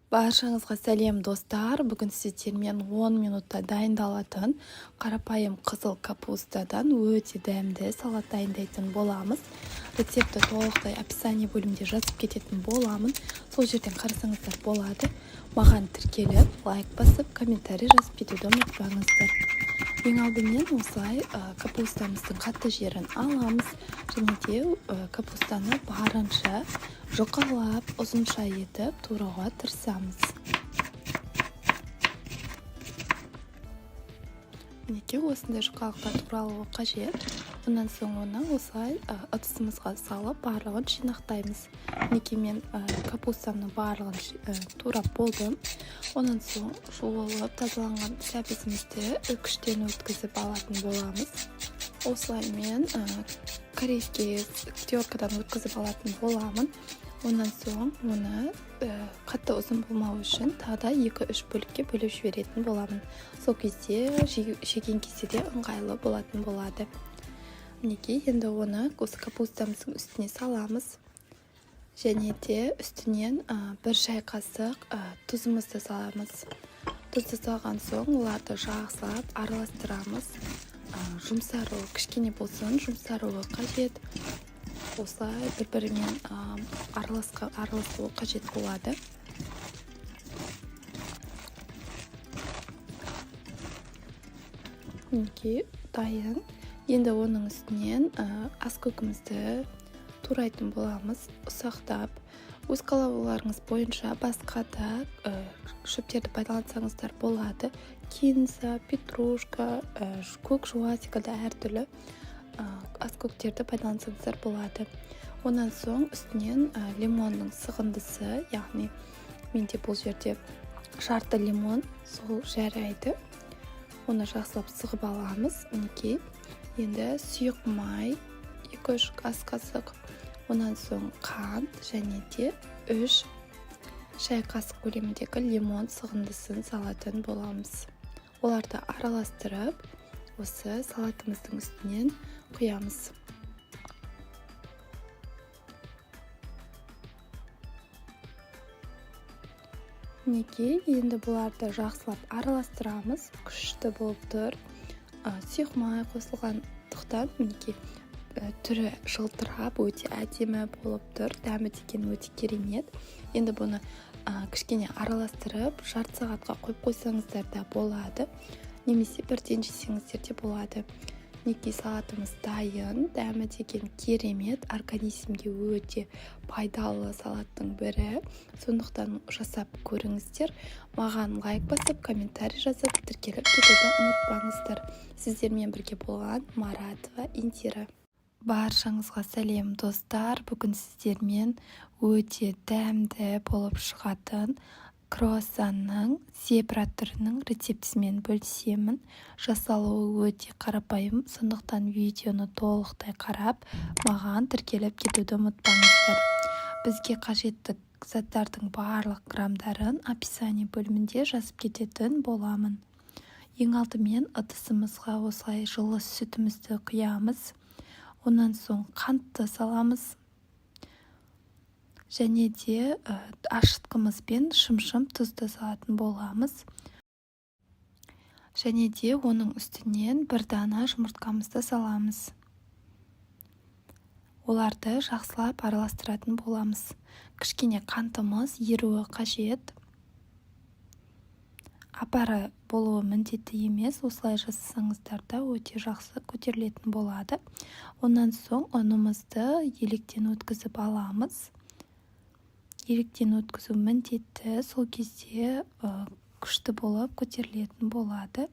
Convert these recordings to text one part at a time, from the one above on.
Баршаңызға сәлем достар. Бүгін сіздермен 10 минутта дайындалатын қарапайым қызыл капустадан өте дәмді салат дайындайтын боламыз. Рецепті толықтай описание бөлімінде жазып кететін боламын. Сол жерден қарасаңыздар болады. Маған тіркеліп, лайк басып, комментарий жазып кетуді ұмытпаңыздар. Ең алдымен осылай капустамыздың қатты жерін аламыз және де капустаны барынша жұқалап, ұзынша етіп турауға тырысамыз. Мінекей осындай жұқалықта туралуы қажет. Онан соң оны осылай ыдысымызға салып барлығын жинақтаймыз. Мінекей мен капустамның барлығын турап болдым. Онан соң жуылып тазаланған сәбізімізді үкіштен өткізіп алатын боламыз. Осылай мен корейский теркадан өткізіп алатын боламын. Онан соң оны қатты ұзын болмау үшін тағы да 2-3 бөлікке бөліп жіберетін боламын. Сол кезде жеген кезде де ыңғайлы болатын болады. Мінекей енді оны осы капустамыздың үстіне саламыз. Және де үстінен 1 шай қасық тұзымызды саламыз. Тұзды салған соң оларды жақсылап араластырамыз. Жұмсаруы кішкене болсын, жұмсаруы қажет. Осылай бір-бірімен араласуы қажет болады. Мінекей дайын. Енді оның үстінен аскөкімізді турайтын боламыз, ұсақтап. Өз қалауларыңыз бойынша басқа да шөптерді пайдалансаңыздар болады. Кинза, петрушка, көк жуа секілді әртүрлі аскөктерді пайдалансаңыздар болады. Онан соң үстінен лимонның сығындысы, яғни менде бұл жерде жарты лимон, сол жарайды. Оны жақсылап сығып аламыз. Мінекей. Енді сұйық май 2-3 ас қасық. Онан соң қант және де 3 шай қасық көлеміндегі лимон сығындысын салатын боламыз. Оларды араластырып, осы салатымыздың үстінен құямыз. Мінекей, енді бұларды жақсылап араластырамыз. Күшті болып тұр. Сұйық май қосылғандықтан мінекей түрі жылтырап, өте әдемі болып тұр. Дәмі деген өте керемет. Енді бұны кішкене араластырып, жарты сағатқа қойып қойсаңыздар да болады. Немесе бірден жесеңіздер де болады. Мінекей салатымыз дайын. Дәмі деген керемет. Организмге өте пайдалы салаттың бірі. Сондықтан жасап көріңіздер. Маған лайк басып, комментарий жазып, тіркеліп кетуді ұмытпаңыздар. Сіздермен бірге болған Маратова Индира. Баршаңызға сәлем достар. Бүгін сіздермен өте дәмді болып шығатын круассанның зебра түрінің рецептісімен бөлісемін. Жасалуы өте қарапайым, сондықтан видеоны толықтай қарап, маған тіркеліп кетуді ұмытпаңыздар. Бізге қажетті заттардың барлық грамдарын описание бөлімінде жазып кететін боламын. Ең алдымен ыдысымызға осылай жылы сүтімізді құямыз. Онан соң қантты саламыз. Және де ашытқымызбен шым-шым тұзды салатын боламыз. Және де оның үстінен 1 дана жұмыртқамызды саламыз. Оларды жақсылап араластыратын боламыз. Кішкене қантымыз еруі қажет. Апары болуы міндетті емес, осылай жасасаңыздар да өте жақсы көтерілетін болады. Онан соң ұнымызды електен өткізіп аламыз. Електен өткізу міндетті, сол кезде күшті болып көтерілетін болады.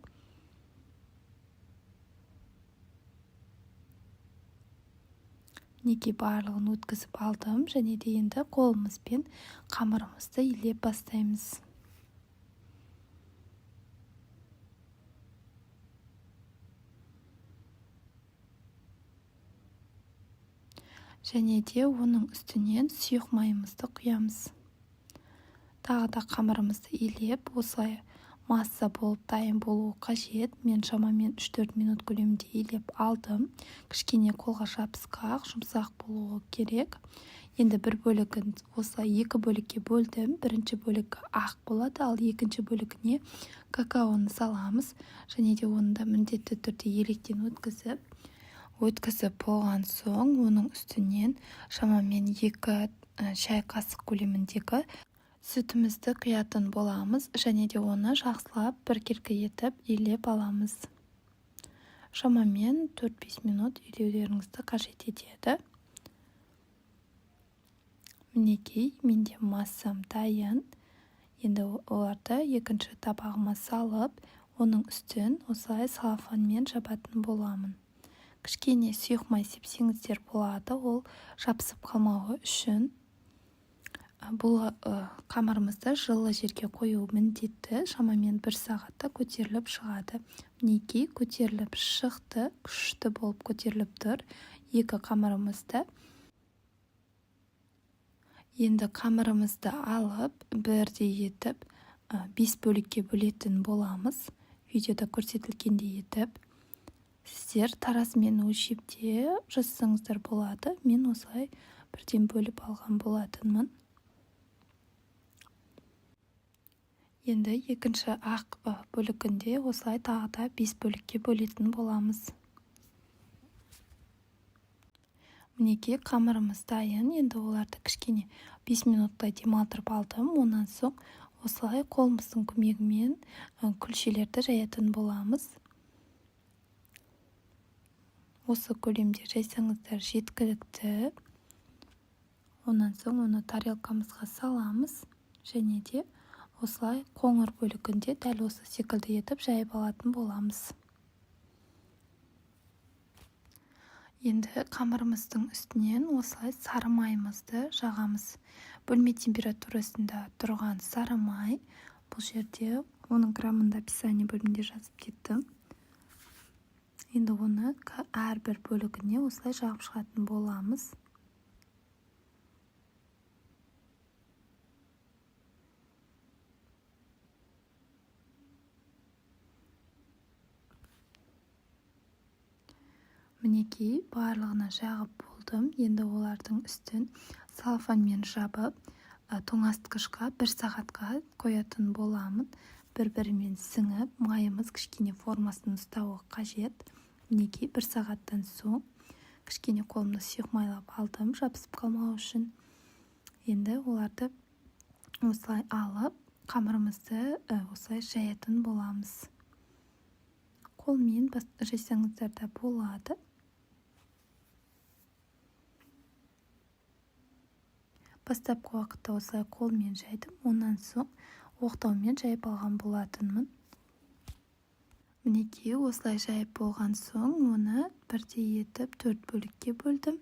Мінекей барлығын өткізіп алдым және де енді қолымызбен қамырымызды илеп бастаймыз. Және де оның үстінен сұйық майымызды құямыз. Тағы да қамырымызды илеп, осылай масса болып дайын болуы қажет. Мен шамамен 3-4 минут көлемінде илеп алдым. Кішкене қолға жабысқақ, жұмсақ болуы керек. Енді бір бөлігін осылай екі бөлікке бөлдім. Бірінші бөлігі ақ болады, ал екінші бөлігіне какаоны саламыз. Және де оны да міндетті түрде електен өткізіп болған соң оның үстінен шамамен 2 шай қасық көлеміндегі сүтімізді құятын боламыз. Және де оны жақсылап біркелкі етіп илеп аламыз. Шамамен 4-5 минут илеулеріңізді қажет етеді. Мінекей, менде массам дайын. Енді оларды екінші табағыма салып, оның үстін осылай салафанмен жабатын боламын. Кішкене сұйық сепсеңіздер болады, ол жабысып қалмауы үшін. Бұл қамырымызды жылы жерге қою міндетті, шамамен 1 сағатта көтеріліп шығады. Мінекей, көтеріліп шықты, күшті болып көтеріліп тұр. Екі қамырымызды. Енді қамырымызды алып, бірдей етіп 5 бөлікке бөлетін боламыз. Видеода көрсетілгендей етіп. Сіздер таразымен өлшеп те жазсаңыздар болады. Мен осылай бірден бөліп алған болатынмын. Енді екінші ақ бөлігінде осылай тағы да 5 бөлікке бөлетін боламыз. Мінекей, қамырымыз дайын. Енді оларды кішкене 5 минуттай демалдырып алдым. Онан соң осылай қолымыздың көмегімен күлшелерді жаятын боламыз. Осы көлемде жайсаңыздар жеткілікті. Онан соң оны тарелкамызға саламыз. Және де осылай қоңыр бөлігінде дәл осы секілді етіп жайып алатын боламыз. Енді қамырымыздың үстінен осылай сары майымызды жағамыз. Бөлме температурасында тұрған сары май. Бұл жерде оның граммында описание бөлімінде жазып кеттім. Енді оны әрбір бөлігіне осылай жағып шығатын боламыз. Мінекей, барлығына жағып болдым. Енді олардың үстін салафанмен жабып, тоңазытқышқа 1 сағатқа қоятын боламын. Бір-бірімен сіңіп, майымыз кішкене формасын ұстауы қажет. Мінекей, 1 сағаттан соң кішкене қолымды сұйық майлап алдым, жабысып қалмау үшін. Енді оларды осылай алып, қамырымызды осылай жаятын боламыз. Қолмен жайсаңыздар да болады. Бастапқы уақытта осылай қолмен жайдым, онан соң оқтаумен жайып алған болатынмын. Мінекей, осылай жайып болған соң оны бірдей етіп 4 бөлікке бөлдім.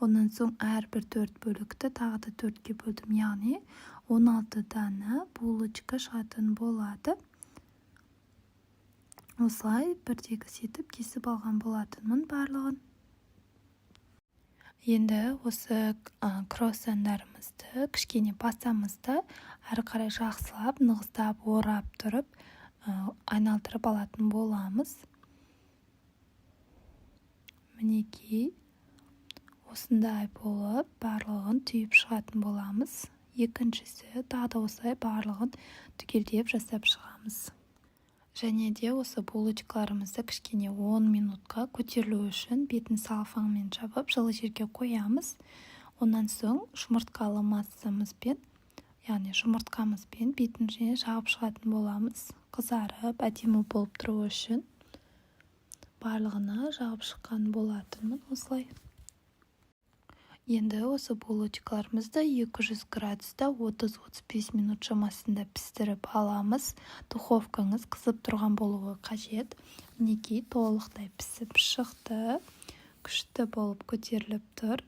Онан соң әрбір 4 бөлікті тағы да 4-ке бөлдім, яғни 16 дана булочка шығатын болады. Осылай бірдегіс етіп кесіп алған болатынмын барлығын. Енді осы круассандарымызды кішкене басамызды әрі қарай жақсылап, нығыздап, орап тұрып, айналдырып алатын боламыз. Мінекей, осындай болып барлығын түйіп шығатын боламыз. Екіншісі тағы да осылай барлығын түгелдеп жасап шығамыз. Және де осы булочкаларымызды кішкене 10 минутқа көтерілу үшін бетін салафанмен жабып жылы жерге қоямыз. Онан соң жұмыртқалы массамызбен, яғни жұмыртқамызбен бетін жағып шығатын боламыз. Қызарып, әдемі болып тұру үшін барлығына жағып шыққан болатынмын осылай. Енді осы булочкаларымызды 200 градуста 30-35 минут шамасында пістіріп аламыз. Духовкаңыз қызып тұрған болуы қажет. Мінекей, толықтай пісіп шықты. Күшті болып көтеріліп тұр.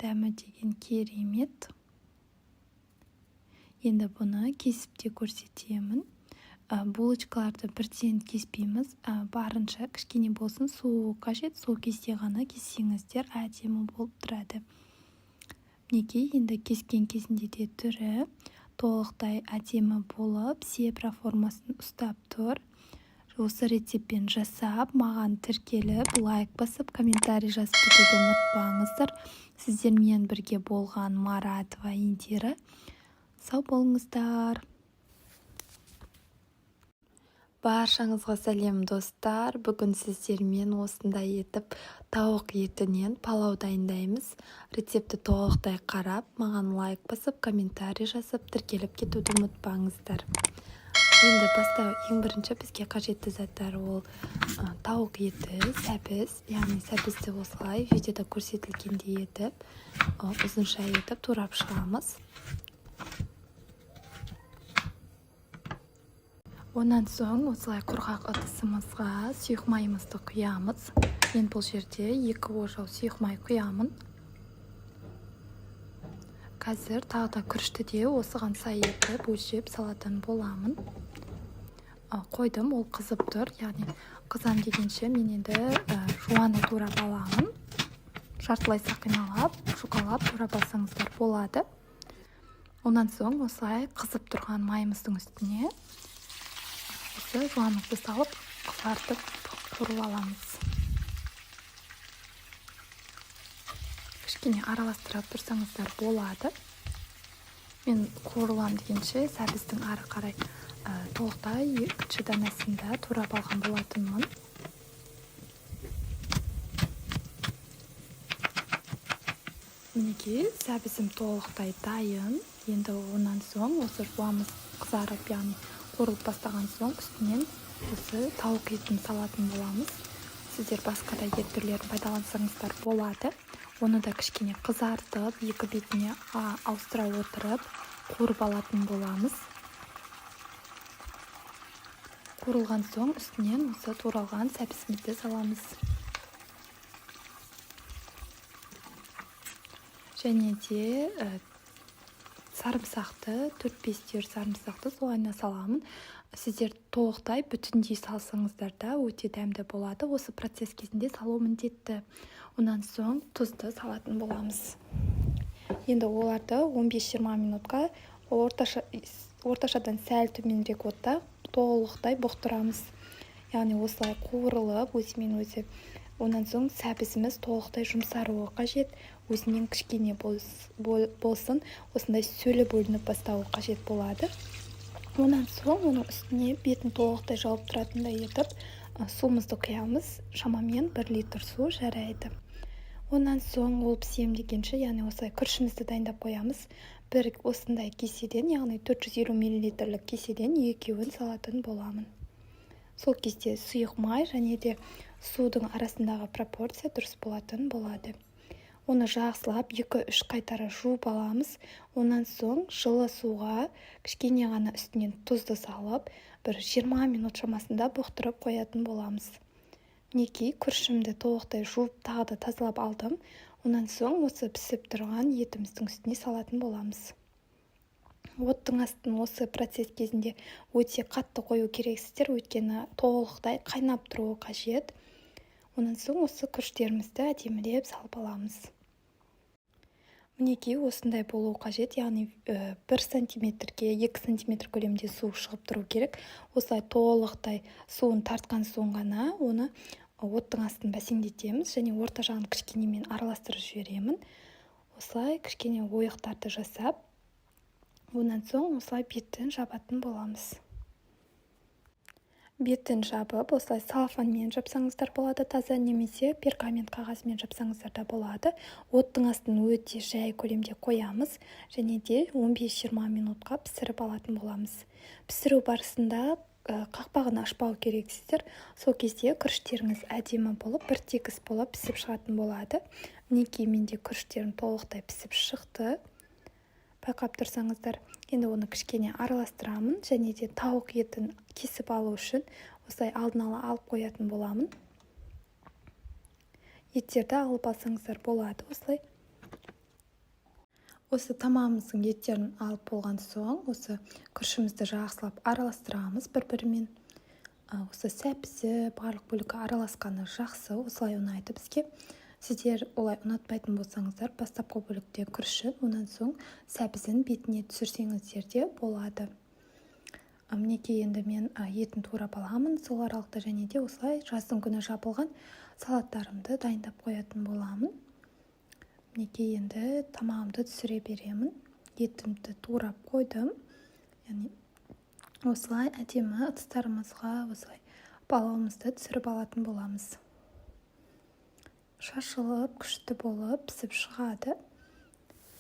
Дәмі деген керемет. Енді бұны кесіп те көрсетемін. Булочкаларды бірден кеспейміз, барынша кішкене болсын суы қажет, сол кезде ғана кессеңіздер әдемі болып тұрады. Мінекей, енді кескен кезінде де түрі толықтай әдемі болып, зебра формасын ұстап тұр. осы рецептпен жасап, маған тіркеліп, лайк басып, комментарий жазып кетуді ұмытпаңыздар. Сіздермен бірге болған Маратова Индира. Сау болыңыздар. Баршаңызға сәлем достар. Бүгін сіздермен осындай етіп тауық етінен палау дайындаймыз. Рецепті толықтай қарап, маған лайк басып, комментарий жазып, тіркеліп кетуді ұмытпаңыздар. Енді ең бірінші бізге қажетті заттар ол тауық еті, сәбіз, яғни сәбізді осылай видеода көрсетілгендей етіп, ұзынша етіп турап шығамыз. Онан соң осылай құрғақ ыдысымызға сұйық майымызды құямыз. Мен бұл жерде 2 ожау сұйық май құямын. Қазір тағы да күрішті де осыған сай етіп өлшеп салатын боламын. Қойдым, ол қызып тұр, яғни қызам дегенше мен енді жуаны турап аламын. Жартылай сақиналап, жұқалап турап алсаңыздар болады. Онан соң осылай қызып тұрған майымыздың үстіне осы жуанымызды салып қызартып қуырып аламыз. Кішкене араластырып тұрсаңыздар болады. Мен қуырылам дегенше сәбіздің ары қарай толықтай 2 данасында турап алған болатынмын. Мінекей сәбізім толықтай дайын. Енді онан соң осы жуамыз қызарып, яғни қуырылып бастаған соң үстінен осы тауық етін салатын боламыз. Сіздер басқа да ет түрлерін пайдалансаңыздар болады. Оны да кішкене қызартып, екі бетіне ауыстыра отырып қуырып алатын боламыз. Қуырылған соң үстінен осы туралған сәбізімізді саламыз. Және де сарымсақты, 4-5 түйір сарымсақты солайына саламын. Сіздер толықтай бүтіндей салсаңыздар да өте дәмді болады. Осы процесс кезінде салу міндетті. Онан соң тұзды салатын боламыз. Енді оларды 15-20 минутқа орташадан сәл төменірек отта толықтай бұқтырамыз. Яғни осылай қуырылып, өзімен өзі. Онан соң сәбізіміз толықтай жұмсаруы қажет. Өзінен кішкене болсын, осындай сөлі бөлініп бастауы қажет болады. Онан соң оның үстіне бетін толықтай жауып тұратындай етіп, суымызды құямыз. Шамамен 1 литр су жарайды. Онан соң ол пісем дегенше, яғни осылай күрішімізді дайындап қоямыз. Бір осындай кеседен, яғни 450 мл кеседен 2-ін салатын боламын. Сол кезде сұйық май және де судың арасындағы пропорция дұрыс болатын болады. Оны жақсылап 2-3 қайтара жуып аламыз. Онан соң жылы суға кішкене ғана үстінен тұзды салып, бір 20 минут шамасында бұқтырып қоятын боламыз. Мінекей күрішімді толықтай жуып тағы да тазалап алдым. Онан соң осы пісіп тұрған етіміздің үстіне салатын боламыз. Оттың астын осы процесс кезінде өте қатты қою керексіздер, өйткені толықтай қайнап тұруы қажет. Онан соң осы күріштерімізді әдемілеп салып аламыз. Мінекей осындай болуы қажет, яғни 1 сантиметрге 2 сантиметр көлемде су шығып тұру керек. Осылай толықтай суын тартқан соң ғана оны оттың астын бәсеңдетеміз және орта жағын кішкенемен араластырып жіберемін. Осылай кішкене ойықтарды жасап, онан соң осылай бетін жабатын боламыз. Бетін жабып, осылай салфанмен жапсаңыздар болады, таза, немесе пергамент қағазымен жапсаңыздар да болады. Оттың астын өте жай көлемде қоямыз және де 15-20 минутқа пісіріп алатын боламыз. Пісіру барысында қақпағын ашпау керексіздер. Сол кезде күріштеріңіз әдемі болып, бір тегіс болып пісіп шығатын болады. Мінекей менде күріштерім толықтай пісіп шықты. Байқап тұрсаңыздар, енді оны кішкене араластырамын және де тауық етін кесіп алу үшін осылай алдын ала алып қоятын боламын. Еттерді алып алсаңыздар болады осылай. Осы тамағымыздың еттерін алып болған соң, осы күрішімізді жақсылап араластырамыз бір-бірімен. Осы сәбізі, барлық бөлігі араласқаны жақсы, осылай ұнайды бізге. Сіздер олай ұнатпайтын болсаңыздар, бастапқы бөлікте күрішін, онан соң сәбізін бетіне түсірсеңіздер де болады. Мінекей енді мен етін турап аламын. Сол аралықта және де осылай жаздың күні жабылған салаттарымды дайындап қоятын боламын. Мінекей енді тамағымды түсіре беремін. Етімді турап қойдым. Яғни осылай әдемі ыдыстарымызға осылай палауымызды түсіріп алатын боламыз. Шашылып, күшті болып пісіп шығады.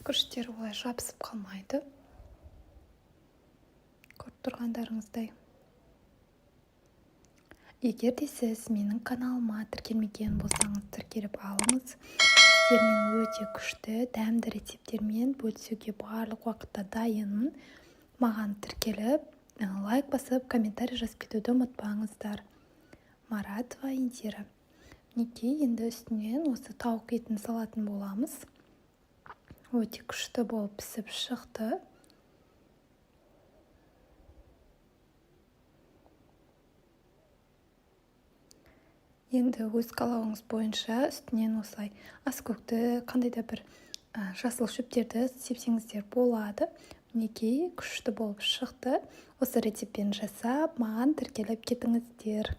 Күштері олай жабысып қалмайды. Көріп тұрғандарыңыздай. Егер де сіз менің каналыма тіркелмеген болсаңыз, тіркеліп алыңыз. Сіздермен өте күшті, дәмді рецепттермен бөлісуге барлық уақытта дайынмын. Маған тіркеліп, лайк басып, комментарий жазып кетуді ұмытпаңыздар. Маратова Индира. Мінекей енді үстінен осы тауық етін салатын боламыз. Өте күшті болып пісіп шықты. Енді өз қалауыңыз бойынша үстінен осылай аскөкті, қандай да бір жасыл шөптерді сепсеңіздер болады. Мінекей күшті болып шықты. Осы рецептпен жасап, маған тіркеліп кетіңіздер.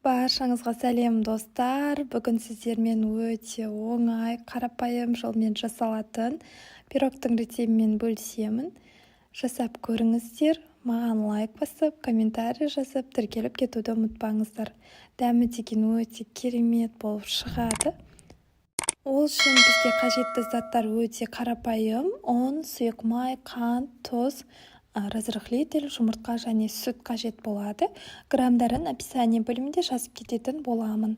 Баршаңызға сәлем достар. Бүгін сіздермен өте оңай, қарапайым жолмен жасалатын пирогтың рецептімен бөлісемін. Жасап көріңіздер. Маған лайк басып, комментарий жазып, тіркеліп кетуді ұмытпаңыздар. Дәмі деген өте керемет болып шығады. Ол үшін бізге қажетті заттар өте қарапайым. Ұн, сұйық май, қант, тұз, разрыхлитель, жұмыртқа және сүт қажет болады. Грамдарын описание бөлімінде жазып кететін боламын.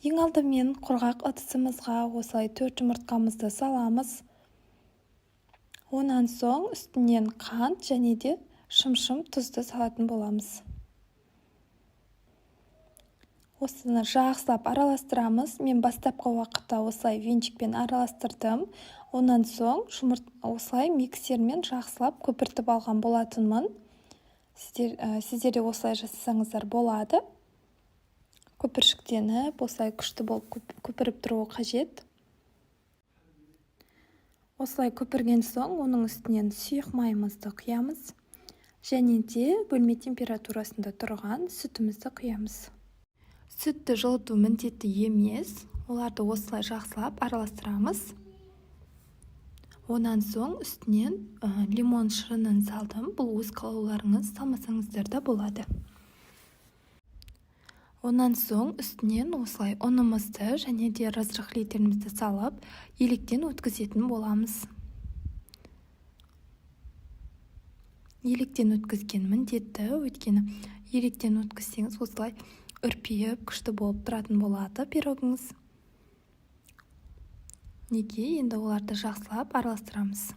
Ең алдымен құрғақ ыдысымызға осылай 4 жұмыртқамызды саламыз. Онан соң үстінен қант және де шым-шым тұзды салатын боламыз. Осыны жақсылап араластырамыз. Мен бастапқы уақытта осылай венчикпен араластырдым. Онан соң осылай миксермен жақсылап көпіртіп алған болатынмын. Сіздер де осылай жасасаңыздар болады. Көпіршіктеніп, осылай күшті болып көпіріп тұруы қажет. Осылай көпірген соң, оның үстінен сұйық майымызды құямыз. Және де бөлме температурасында тұрған сүтімізді құямыз. Сүтті жылыту міндетті емес. Оларды осылай жақсылап араластырамыз. Онан соң үстінен лимон шырынын салдым. Бұл өз қалауларыңыз, салмасаңыздар да болады. Онан соң үстінен осылай ұнымызды және де разрыхлителімізді салып, електен өткізетін боламыз. Електен өткізген міндетті, өйткені електен өткізсеңіз осылай үрпиіп, күшті болып тұратын болады пирогыңыз. Неге енді оларды жақсылап араластырамыз.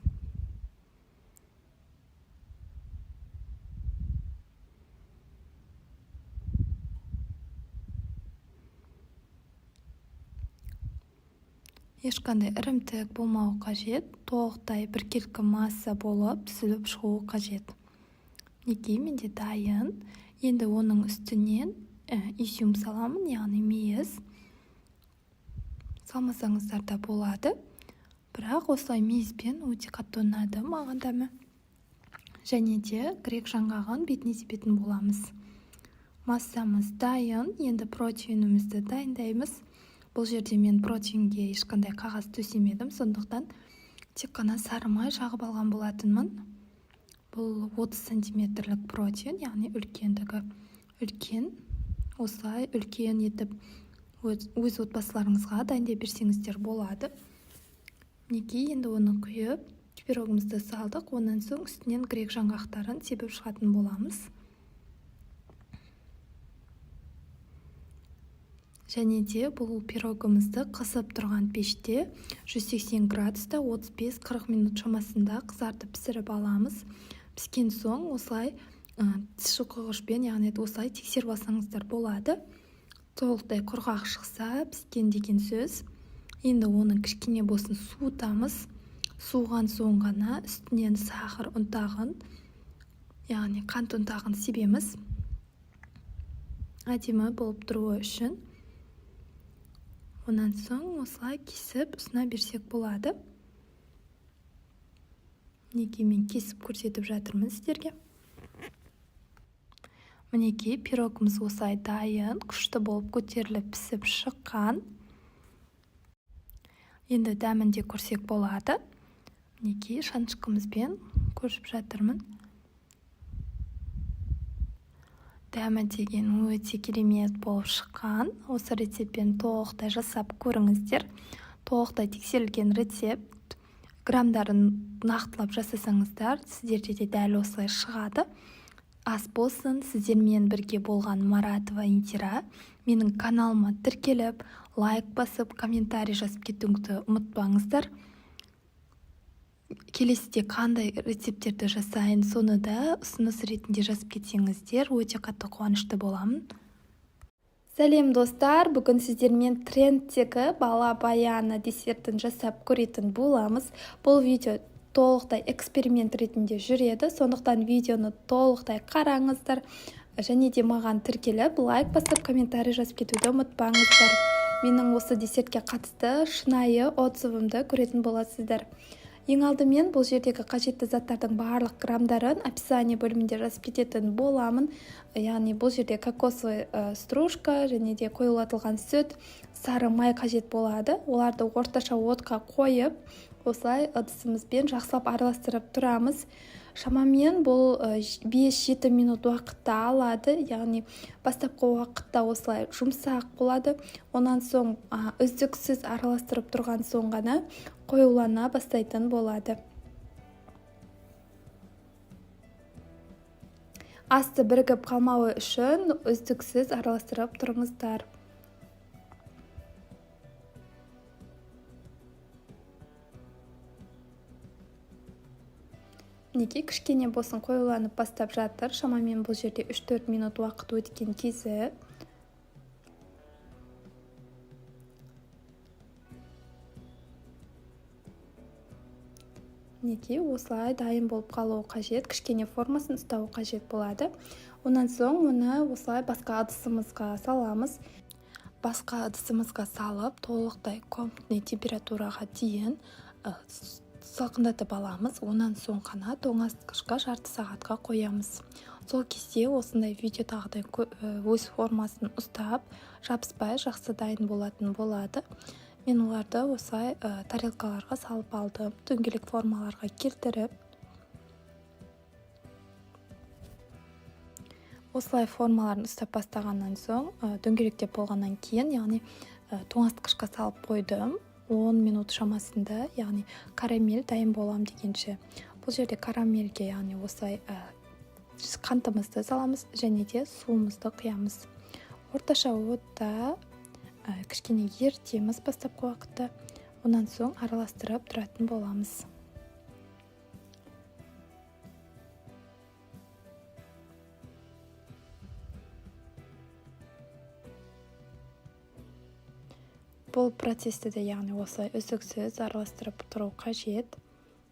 Ешқандай ірімтік болмауы қажет, толықтай біркелкі масса болып түзіліп шығуы қажет. Неге менде дайын. Енді оның үстінен изюм саламын, яғни мейіз. Салмасаңыздар да болады. Бірақ осылай мейізбен өте қатты ұнады маған дәмі. Және де грек жаңғағын бетіне себетін боламыз. Массамыз дайын. Енді протеинімізді дайындаймыз. Бұл жерде мен протеинге ешқандай қағаз төсемедім, сондықтан тек қана сары май жағып алған болатынмын. Бұл 30 сантиметрлік протеин, яғни үлкендігі үлкен. Осылай үлкен етіп өз отбасыларыңызға дайындай берсеңіздер болады. Неге енді оны құйып, пирогымызды салдық, онан соң үстінен грек жаңғақтарын себіп шығатын боламыз. Және де бұл пирогымызды қысып тұрған пеште 180 градуста 35-40 минут шамасында қызартып пісіріп аламыз. Піскен соң осылай тіс шұқығышпен, яғни осылай тексеріп алсаңыздар болады. Толықтай құрғақ шықса піскен деген сөз. Енді оның кішкене болсын суытамыз. Суыған соң ғана үстінен сахар ұнтағын, яғни қант ұнтағын себеміз. Әдемі болып тұруы үшін. Онан соң осылай кесіп ұсына берсек болады. Неге мен кесіп көрсетіп жатырмын сіздерге. Мінекей пирогымыз осылай дайын, күшті болып көтеріліп пісіп шыққан. Енді дәмін де көрсек болады. Мінекей шанышқымызбен көріп жатырмын. Дәмі деген өте керемет болып шыққан. Осы рецептпен толықтай жасап көріңіздер. Толықтай тексерілген рецепт. Грамдарын нақтылап жасасаңыздар, сіздерде де дәл осылай шығады. Ас болсын, сіздермен бірге болған Маратова Индира. Менің каналыма тіркеліп, лайк басып, комментарий жазып кетуіңізді ұмытпаңыздар. Келесіде қандай рецепттерді жасайын, соны да ұсыныс ретінде жазып кетсеңіздер, өте қатты қуанышты боламын. Сәлем достар, бүгін сіздермен трендтегі бала баяны десертін жасап көретін боламыз. Бұл видео толықтай эксперимент ретінде жүреді, сондықтан видеоны толықтай қараңыздар және де маған тіркеліп, лайк басып, комментарий жазып кетуді ұмытпаңыздар. Менің осы десертке қатысты шынайы отзывымды көретін боласыздар. Ең алдымен бұл жердегі қажетті заттардың барлық грамдарын описание бөлімінде жазып кететін боламын. Яғни бұл жерде кокосовый стружка және де қойылатылған сүт, сары май қажет болады. Оларды орташа отқа қойып, осылай ыдысымызбен жақсылап араластырып тұрамыз. Шамамен бұл 5-7 минут уақытта алады, яғни бастапқы уақытта осылай жұмсақ болады. Онан соң үздіксіз араластырып тұрған соң ғана қоюлана бастайтын болады. Асты бірігіп қалмауы үшін үздіксіз араластырып тұрыңыздар. Мінекей кішкене болсын қоюланып бастап жатыр. Шамамен бұл жерде 3-4 минут уақыт өткен кезі. Мінекей осылай дайын болып қалуы қажет, кішкене формасын ұстауы қажет болады. Онан соң оны осылай басқа ыдысымызға саламыз. Басқа ыдысымызға салып, толықтай комнатный температураға дейін салқындатып аламыз. Онан соң қана тоңазытқышқа жарты сағатқа қоямыз. Сол кезде осындай видеодағыдай өз формасын ұстап, жабыспай жақсы дайын болатын болады. Мен оларды осылай тарелкаларға салып алдым, дөңгелек формаларға келтіріп. Осылай формаларын ұстап бастағаннан соң, дөңгелектеп болғаннан кейін, яғни тоңазытқышқа салып қойдым. 10 минут шамасында, яғни карамель дайын болам дегенше. Бұл жерде карамельге, яғни осылай қантымызды саламыз және де суымызды құямыз. Орташа отта кішкене ертеміз бастапқы уақытта, онан соң араластырып тұратын боламыз. Бұл процесті де, яғни осылай үздіксіз араластырып тұру қажет,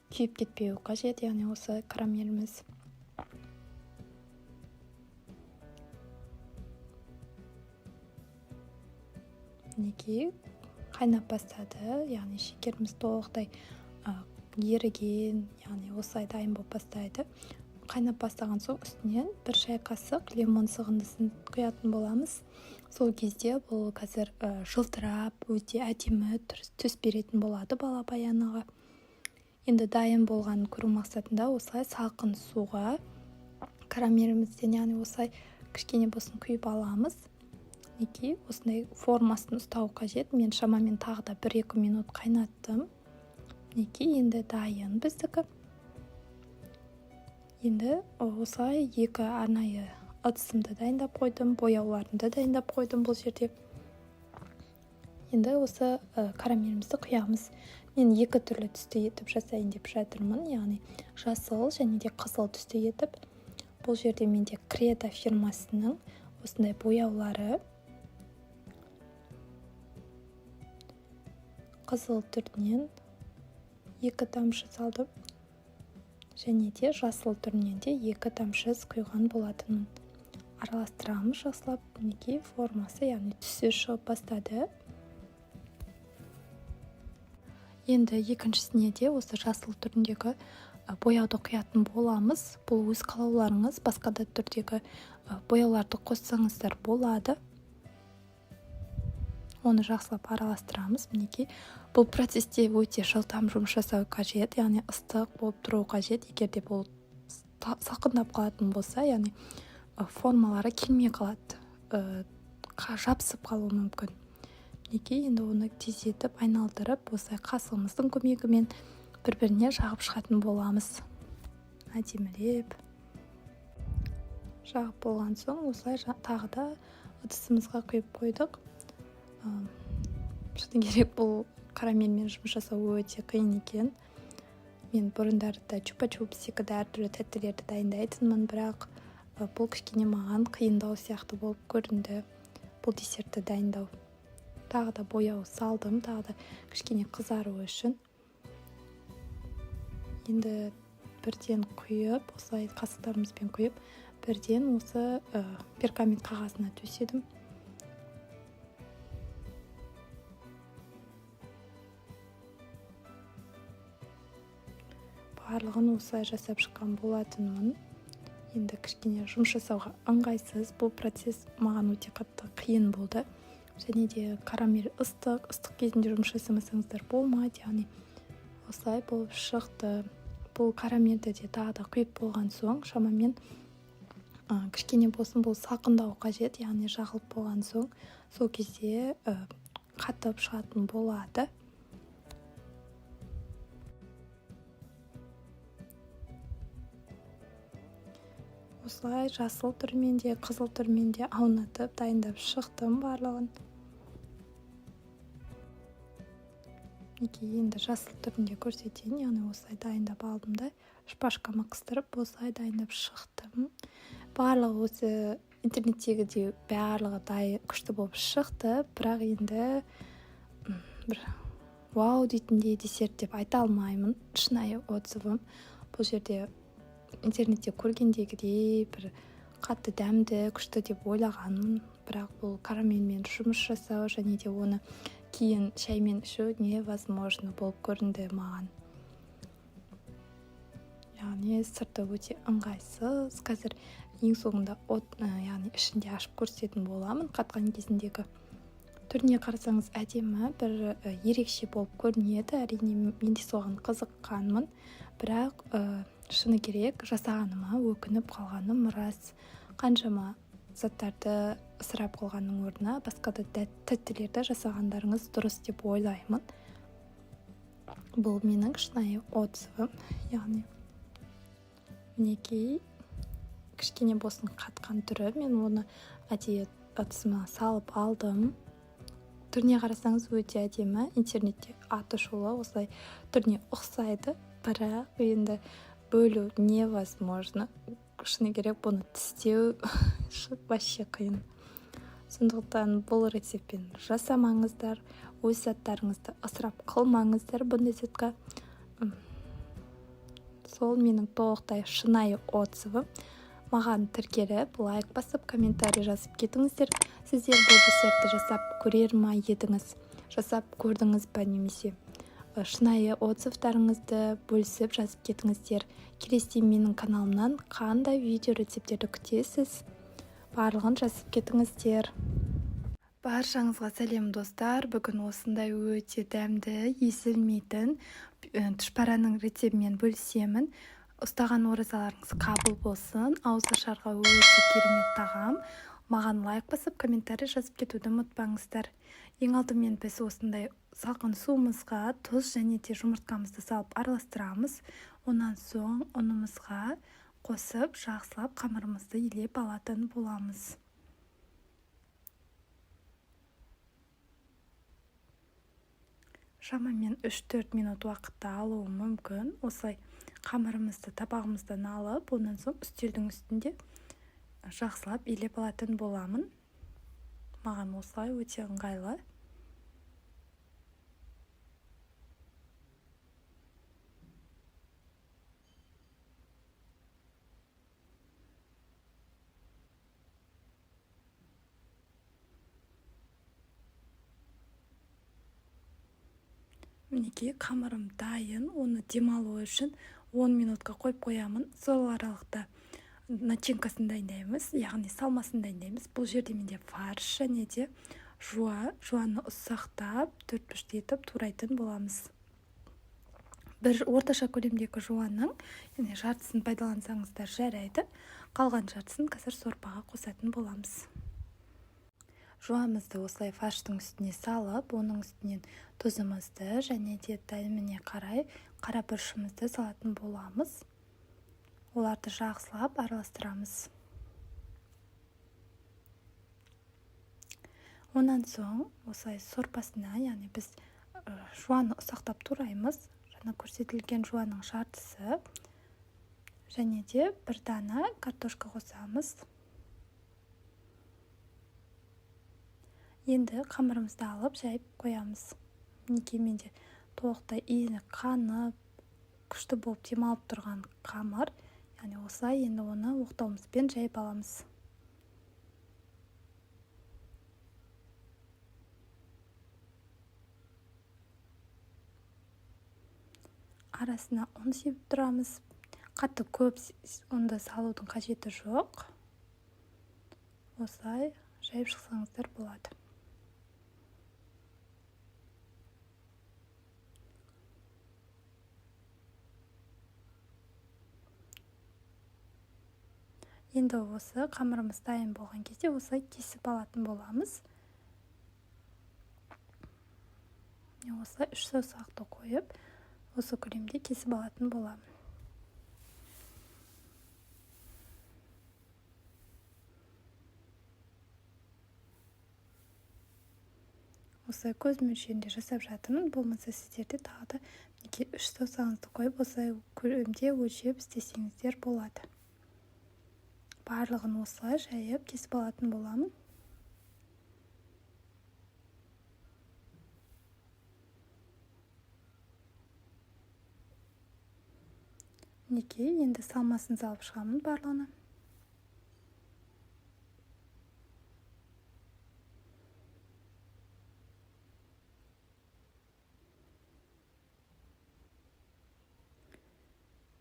күйіп кетпеу қажет, яғни осы карамеліміз. Мінекей қайнап бастады, яғни шекеріміз толықтай еріген, яғни осылай дайын болып бастайды. Қайнап бастаған соң үстінен 1 шай қасық лимон сығындысын құятын боламыз. Сол кезде бұл қазір жылтырап, өте әдемі түс беретін болады бала баяныға. Енді дайын болған көру мақсатында осылай салқын суға карамелімізден, яғни осылай кішкене болсын құйып аламыз. Мінекей осындай формасын ұстау қажет. Мен шамамен тағы да 1-2 минут қайнаттым. Мінекей енді дайын біздікі. Енді осылай 2 арнайы ыдысымды дайындап қойдым, бояуларымды дайындап қойдым бұл жерде. Енді осы карамелімізді құямыз. Мен 2 түрлі түсті етіп жасайын деп жатырмын, яғни жасыл және де қызыл түсті етіп. Бұл жерде менде Креда фирмасының осындай бояулары. Қызыл түрінен 2 тамшы салдым. Және де жасыл түрінен де 2 тамшы құйған болатынмын. Араластырамыз жақсылап. Мінекей формасы, яғни түсі шығып бастады. Енді екіншісіне де осы жасыл түріндегі бояуды құятын боламыз. Бұл өз қалауларыңыз, басқа да түрдегі бояуларды қоссаңыздар болады. Оны жақсылап араластырамыз. Мінекей, бұл процесте өте жылдам жұмыс жасау қажет, яғни ыстық болып тұру қажет. Егер де бұл салқындап қалатын болса, яғни формалары келмей қалады, жабысып қалуы мүмкін. Мінекей, енді оны тездетіп, айналдырып, осылай қасығымыздың көмегімен бір-біріне жағып шығатын боламыз. Әдемілеп жағып болған соң, осылай тағы да ыдысымызға құйып қойдық. Шыны керек, бұл карамельмен жұмыс жасау өте қиын екен. Мен бұрындарда чупа-чупс секілді әртүрлі тәттілерді дайындайтынмын, бірақ бұл кішкене маған қиындау сияқты болып көрінді, бұл десертті дайындау. Тағы да бояу салдым, тағы да кішкене қызару үшін. Енді бірден құйып, осылай қасықтарымызбен құйып, бірден осы пергамент қағазына төседім. Барлығын осылай жасап шыққан болатынмын. Енді кішкене жұмыс жасауға ыңғайсыз. Бұл процесс маған өте қатты қиын болды. Және де карамель ыстық кезінде жұмыс жасамасаңыздар болмайды. Яғни осылай болып шықты. Бұл карамельді де тағы да құйып болған соң, шамамен кішкене болсын бұл салқындау қажет, яғни жағылып болған соң, сол кезде қатып шығатын болады. Осылай жасыл түрмен де, қызыл түрмен де аунатып, дайындап шықтым барлығын. Енді жасыл түрінде көрсетейін, яғни осылай дайындап алдым да, шпажкама қыстырып, осылай дайындап шықтым. Барлығы осы интернеттегі де барлығы күшті болып шықты, бірақ енді бір вау дейтіндей десерт деп айта алмаймын. Шынайы отзывым. Бұл жерде интернетте көргендегідей бір қатты дәмді, күшті деп ойлағанмын, бірақ бұл карамельмен жұмыс жасау және де оны кейін шаймен ішу невозможно болып көрінді маған. Яғни сырты өте ыңғайсыз. Қазір ең соңында яғни ішінде ашып көрсететін боламын. Қатқан кезіндегі түріне қарасаңыз әдемі, бір ерекше болып көрінеді. Әрине мен де соған қызыққанмын, бірақ шыны керек, жасағаныма өкініп қалғаным рас. Қаншама заттарды ысырап қылғанның орнына басқа да тәттілерді жасағандарыңыз дұрыс деп ойлаймын. Бұл менің шынайы отзывым. Яғни мінекей, кішкене болсын қатқан түрі, мен оны әдейі ыдысыма салып алдым. Түріне қарасаңыз өте әдемі. Интернетте аты шулы, осылай түріне ұқсайды, бірақ енді бөлу невозможно. Шыны керек, бұны тістеу вообще қиын. Сондықтан бұл рецептпен жасамаңыздар, өз заттарыңызды ысырап қылмаңыздар бұндай затқа. Сол менің толықтай шынайы отзывым. Маған тіркеліп, лайк басып, комментарий жазып кетіңіздер. Сіздер бұл десертті жасап көрер ма едіңіз? Жасап көрдіңіз ба немесе? Шынайы отзывтарыңызды бөлісіп жазып кетіңіздер. Келесі менің каналымнан қандай видео рецептерді күтесіз? Барлығын жазып кетіңіздер. Баршаңызға сәлем достар. Бүгін осындай өте дәмді, езілмейтін түшпәраның рецебімен бөлісемін. Ұстаған оразаларыңыз қабыл болсын. Ауызашарға өте керемет тағам. Маған лайк басып, комментарий жазып кетуді ұмытпаңыздар. Ең алдымен біз осындай салқын суымызға тұз және де жұмыртқамызды салып араластырамыз. Онан соң ұнымызға қосып, жақсылап қамырымызды илеп алатын боламыз. Шамамен 3-4 минут уақытта алуы мүмкін. Осылай қамырымызды табағымыздан алып, онан соң үстелдің үстінде жақсылап илеп алатын боламын. Маған осылай өте ыңғайлы. Мінекей қамырым дайын, оны демалу үшін 10 минутқа қойып қоямын. Сол аралықта начинкасын дайындаймыз, яғни салмасын дайындаймыз. Бұл жерде менде фарш және де жуаны ұсақтап, төрт-бұрышты етіп турайтын боламыз. Бір орташа көлемдегі жуанның жартысын пайдалансаңыздар жарайды. Қалған жартысын қазір сорпаға қосатын боламыз. Жуамызды осылай фарштың үстіне салып, оның үстінен тұзымызды және де дәміне қарай қара бұрышымызды салатын боламыз. Оларды жақсылап араластырамыз. Онан соң осылай сорпасына, яғни біз жуаны ұсақтап тураймыз. Жаңа көрсетілген жуанның жартысы және де бір дана картошка қосамыз. Енді қамырымызды алып жайып қоямыз. Мінекей менде толықтай иіні қанып, күшті болып демалып тұрған қамыр. Яғни осылай енді оны оқтауымызбен жайып аламыз. Арасына ұн себіп тұрамыз. Қатты көп ұнды салудың қажеті жоқ. Осылай жайып шықсаңыздар болады. Енді осы қамырымыз дайын болған кезде осылай кесіп алатын боламыз. Осылай 3 саусақты қойып, осы көлемде кесіп алатын боламын. Осылай көз мөлшерінде жасап жатырмын. Болмаса сіздерде тағы да 3 саусағыңызды қойып, осылай көлемде өлшеп істесеңіздер болады. Барлығын осылай жайып кесіп алатын боламын. Мінекей, енді салмасын салып шығамын барлығына.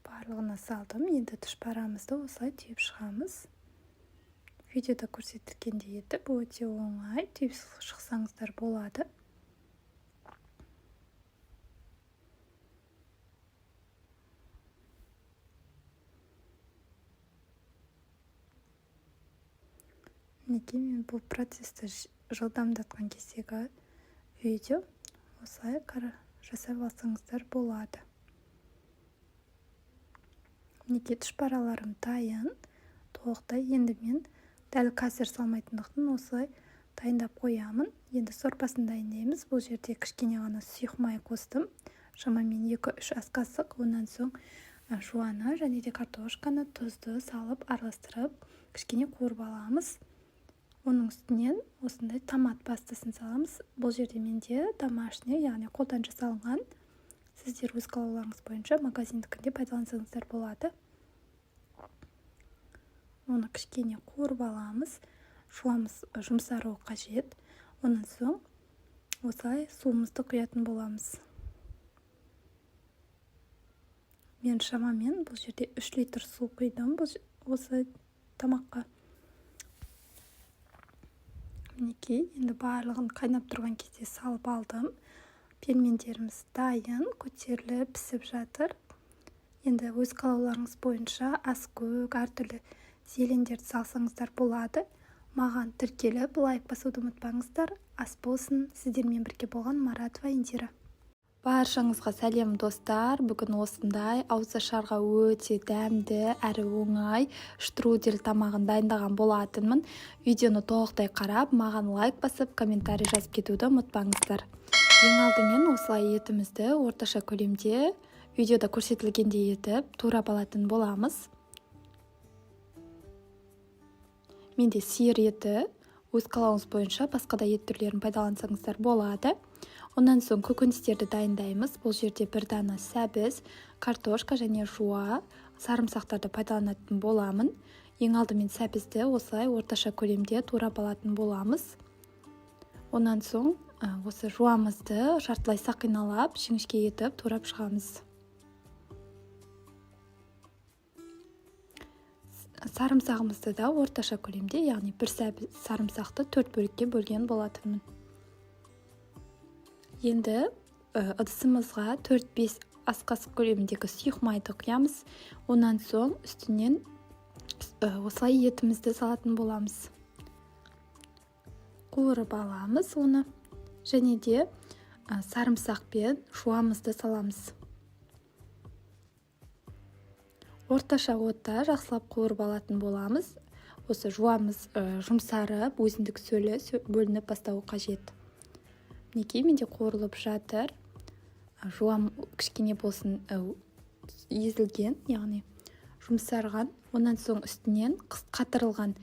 Барлығына салдым. Енді тұшпарамызды осылай түйіп шығамыз. Видеода көрсетілгендей етіп, өте оңай түйіп шықсаңыздар болады. Мінекей, мен бұл процесті жылдамдатқан кездегі видео. Осылай жасап алсаңыздар болады. Мінекей, тұшпараларым дайын. Толықтай енді мен дәл қазір салмайтындықтан осылай дайындап қоямын. Енді сорпасын дайындаймыз. Бұл жерде кішкене ғана сұйық май қостым. Шамамен 2-3 ас қасық. Онан соң жуаны және де картошканы тұзды салып араластырып, кішкене қуырып аламыз. Оның үстінен осындай томат пастасын саламыз. Бұл жерде менде домашний, яғни қолдан жасалынған. Сіздер өз қалауларыңыз бойынша магазиндікінде пайдалансаңыздар болады. Оны кішкене қуырып аламыз. Жуамыз жұмсаруы қажет. Онан соң осылай суымызды құятын боламыз. Мен шамамен бұл жерде 3 литр су құйдым осы тамаққа. Мінекей, енді барлығын қайнап тұрған кезде салып алдым. Пельмендеріміз дайын, көтеріліп пісіп жатыр. Енді өз қалауларыңыз бойынша аскөк, әртүрлі зелендерді салсаңыздар болады. Маған тіркеліп, лайк басуды ұмытпаңыздар. Ас болсын. Сіздермен бірге болған Маратова Индира. Баршаңызға сәлем достар. Бүгін осындай ауызашарға өте дәмді әрі оңай штрудель тамағын дайындаған болатынмын. Видеоны толықтай қарап, маған лайк басып, комментарий жазып кетуді ұмытпаңыздар. Ең алдымен осылай етімізді орташа көлемде видеода көрсетілгендей етіп турап алатын боламыз. Менде сиыр еті, өз қалауыңыз бойынша басқа да ет түрлерін пайдалансаңыздар болады. Онан соң көкөністерді дайындаймыз. Бұл жерде бір дана сәбіз, картошка және жуа, сарымсақтарды пайдаланатын боламын. Ең алдымен сәбізді осылай орташа көлемде турап алатын боламыз. Онан соң осы жуамызды жартылай сақиналап, жіңішке етіп турап шығамыз. сарымсағымызды да орташа көлемде, яғни бір сарымсақты 4 бөлікке бөлген болатынмын. Енді ыдысымызға 4-5 ас қасық көлеміндегі сұйық майды құямыз. Онан соң үстінен осылай етімізді салатын боламыз. Қуырып аламыз оны, және де сарымсақпен жуамызды саламыз. Орташа отта жақсылап қуырып алатын боламыз. Осы жуамыз жұмсарып, өзіндік сөлі бөлініп бастауы қажет. Мінекей, менде қуырылып жатыр. Жуам кішкене болсын езілген, яғни жұмсарған. Онан соң үстінен қатырылған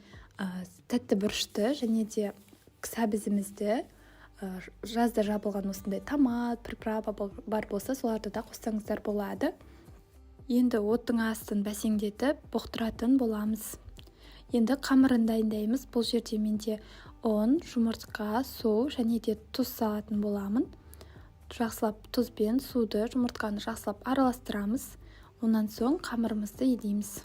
тәтті бұрышты және де сәбізімізді, жазда жабылған осындай томат, приправа бар болса, соларды да қоссаңыздар болады. Енді оттың астын бәсеңдетіп бұқтыратын боламыз. Енді қамырын дайындаймыз. Бұл жерде менде ұн, жұмыртқа, су және де тұз салатын боламын. Жақсылап тұзбен суды, жұмыртқаны жақсылап араластырамыз. Онан соң қамырымызды елейміз.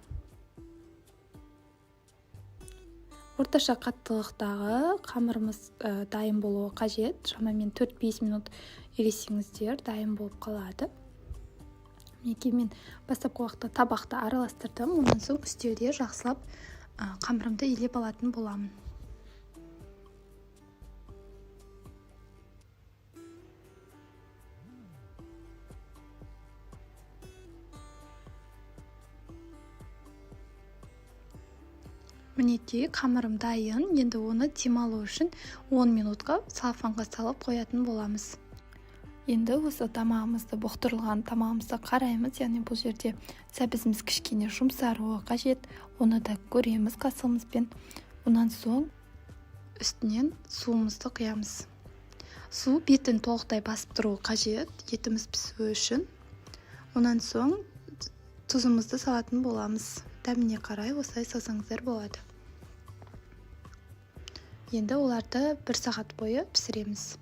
Орташа қаттылықтағы қамырымыз дайын болуы қажет. Шамамен 4-5 минут елесеңіздер дайын болып қалады. Мінекей, мен бастапқы уақытта табақты араластырдым. Онан соң үстелде жақсылап қамырымды елеп алатын боламын. Мінекей, қамырым дайын. Енді оны демалу үшін 10 минутқа салфанға салып қоятын боламыз. Енді осы тамағымызды, бұқтырылған тамағымызды қараймыз. Яғни бұл жерде сәбізіміз кішкене жұмсаруы қажет. Оны да көреміз қасығымызбен. Онан соң үстінен суымызды құямыз. Су бетін толықтай басып тұруы қажет, етіміз пісуі үшін. Онан соң тұзымызды салатын боламыз. Дәміне қарай осылай салсаңыздар болады. Енді оларды 1 сағат бойы пісіреміз.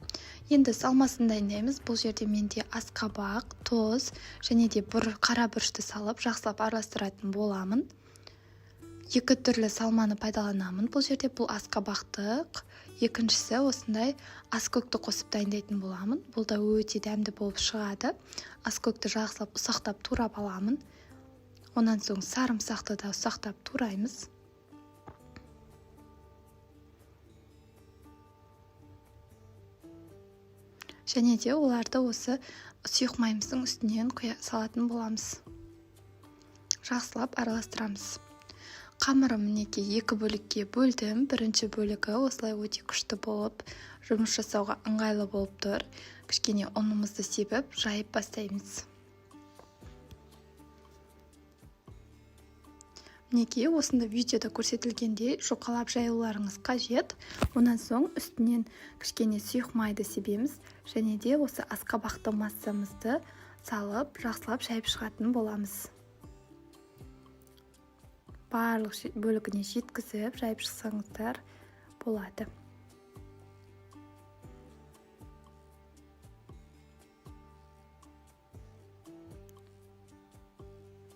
Енді салмасын дайындаймыз. Бұл жерде менде асқабақ, тұз және де қара бұрышты салып жақсылап араластыратын боламын. 2 түрлі салманы пайдаланамын. Бұл жерде бұл асқабақтық, екіншісі осындай аскөкті қосып дайындайтын боламын. Бұл да өте дәмді болып шығады. Аскөкті жақсылап ұсақтап турап аламын. Онан соң сарымсақты да ұсақтап тураймыз. Және де оларды осы сұйық майымыздың үстінен салатын боламыз. Жақсылап араластырамыз. Қамырым мінекей 2 бөлікке бөлдім. Бірінші бөлігі осылай өте күшті болып, жұмыс жасауға ыңғайлы болып тұр. Кішкене ұнымызды себіп, жайып бастаймыз. Мінекей, осында видеода көрсетілгендей жұқалап жайылуларыңыз қажет. Онан соң үстінен кішкене сұйық майды себеміз, және де осы асқабақты массамызды салып, жақсылап жайып шығатын боламыз. Барлық бөлігіне жеткізіп, жайып шықсаңыздар болады.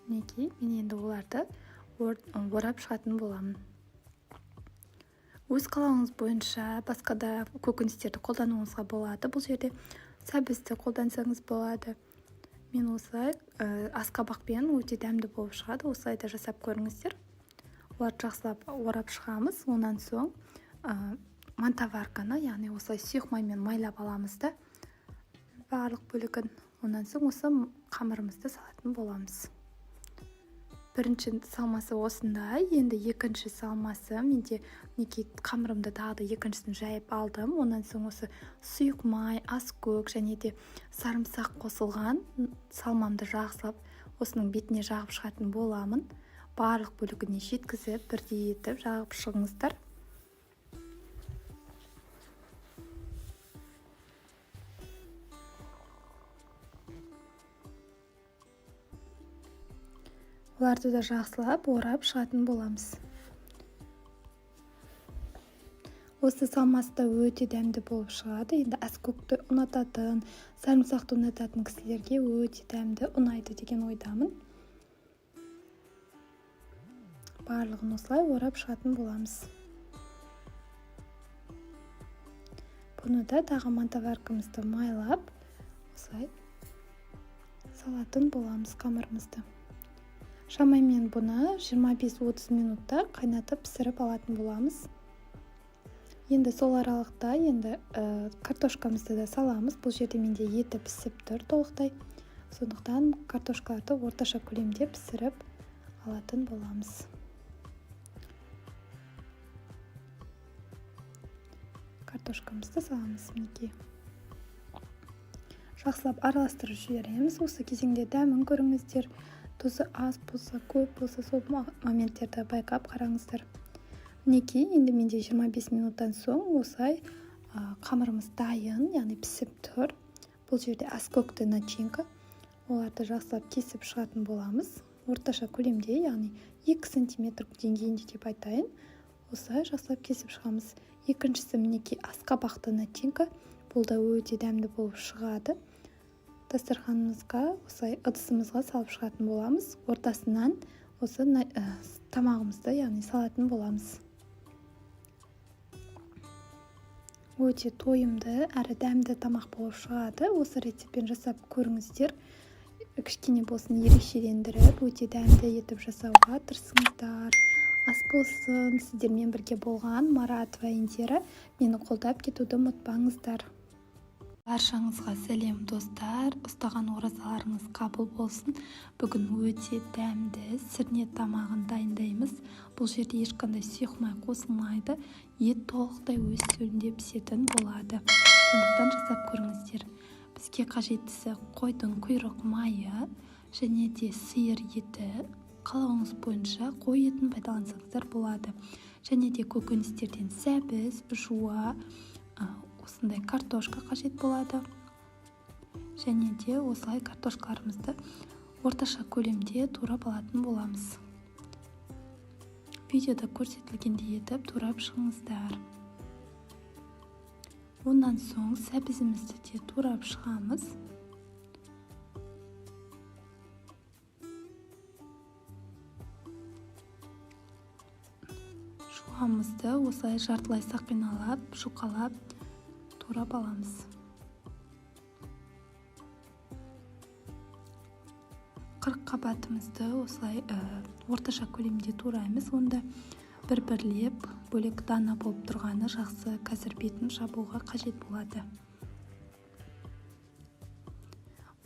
Мінекей, мен енді оларды орап шығатын боламын. Өз қалауыңыз бойынша басқа да көкөністерді қолдануыңызға болады. Бұл жерде сәбізді қолдансаңыз болады. Мен осылай асқабақпен өте дәмді болып шығады. Осылай да жасап көріңіздер. Оларды жақсылап орап шығамыз. Онан соң мантаварканы, яғни осылай сұйық маймен майлап аламыз да барлық бөлігін. Онан соң осы қамырымызды салатын боламыз. Бірінші салмасы осындай. Енді екінші салмасы, менде қамырымды тағы да екіншісін жайып алдым. Онан соң осы сұйық май, аскөк және де сарымсақ қосылған салмамды жақсылап осының бетіне жағып шығатын боламын. Барлық бөлігіне жеткізіп, бірдей етіп жағып шығыңыздар. Оларды да жақсылап орап шығатын боламыз. Осы салмасы өте дәмді болып шығады. Енді аскөкті ұнататын, сарымсақты ұнататын кісілерге өте дәмді ұнайды деген ойдамын. барлығын осылай орап шығатын боламыз. Бұны да тағы мантоваркамызды майлап, осылай салатын боламыз қамырымызды. Шамамен бұны 25-30 минутта қайнатып пісіріп алатын боламыз. Енді сол аралықта картошкамызды да саламыз. Бұл жерде менде еті пісіп тұр толықтай. Сондықтан картошкаларды орташа көлемде пісіріп алатын боламыз. Картошкамызды саламыз мінекей. Жақсылап араластырып жібереміз. Осы кезеңде дәмін көріңіздер. Тұзы аз болса, көп болса, сол моменттерді байқап қараңыздар. Мінекей, енді менде 25 минуттан соң осылай қамырымыз дайын, яғни пісіп тұр. Бұл жерде осколкты начинка. Оларды жақсылап кесіп шығатын боламыз. Орташа көлемде, яғни 2 сантиметр деңгейінде деп айтайын. Осылай жақсылап кесіп шығамыз. Екіншісі мінекей асқабақты начинка. Бұл да өте дәмді болып шығады. Дастарханымызға, осылай ыдысымызға салып шығатын боламыз. Ортасынан осы тамағымызды, яғни салатын боламыз. Өте тойымды, әрі дәмді тамақ болып шығады. Осы рецептпен жасап көріңіздер. Кішкене болсын ерекшелендіріп, өте дәмді етіп жасауға тырысыңыздар. Ас болсын, сіздермен бірге болған Марат và Индира. Мені қолдап кетуді ұмытпаңыздар. Баршаңызға сәлем достар, ұстаған оразаларыңыз қабыл болсын. Бүгін өте дәмді сірнет тамағын дайындаймыз. Бұл жерде ешқандай сұйық май қосылмайды. Ет толықтай өз сөлінде пісетін болады. Сондықтан жасап көріңіздер. Бізге қажеттісі қойдың құйрық майы және де сиыр еті. Қалауыңыз бойынша қой етін пайдалансаңыздар болады. Және де көкөністерден сәбіз, жуа, осындай картошка қажет болады. Және де осылай картошкаларымызды орташа көлемде турап алатын боламыз. Видеода көрсетілгендей етіп турап шығыңыздар. Ондан соң сәбізімізді де турап шығамыз. Жуамызды осылай жартылай сақиналап, жұқалап турап аламыз. Қырыққабатымызды осылай орташа көлемде тураймыз. Онда бір-бірлеп бөлек дана болып тұрғаны жақсы, қазір бетін жабуға қажет болады.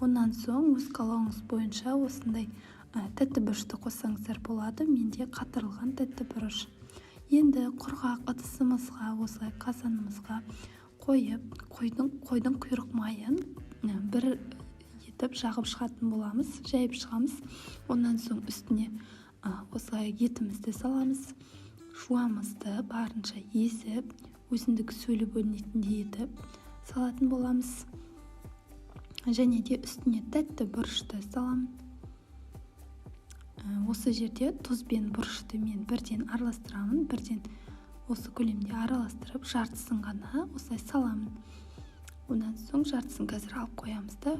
Онан соң өз қалауыңыз бойынша осындай тәтті бұрышты қоссаңыздар болады. Менде қатырылған тәтті бұрыш. Енді құрғақ ыдысымызға, осылай қазанымызға қойып, қойдың құйрық майын бір етіп жағып шығатын боламыз, жайып шығамыз. Онан соң үстіне осылай етімізді саламыз. Жуамызды барынша езіп, өзіндік сөлі бөлінетіндей етіп салатын боламыз. Және де үстіне тәтті бұрышты саламын. Осы жерде тұз бен бұрышты мен бірден араластырамын. Бірден осы көлемде араластырып, жартысын ғана осылай саламын. Онан соң жартысын қазір алып қоямыз да,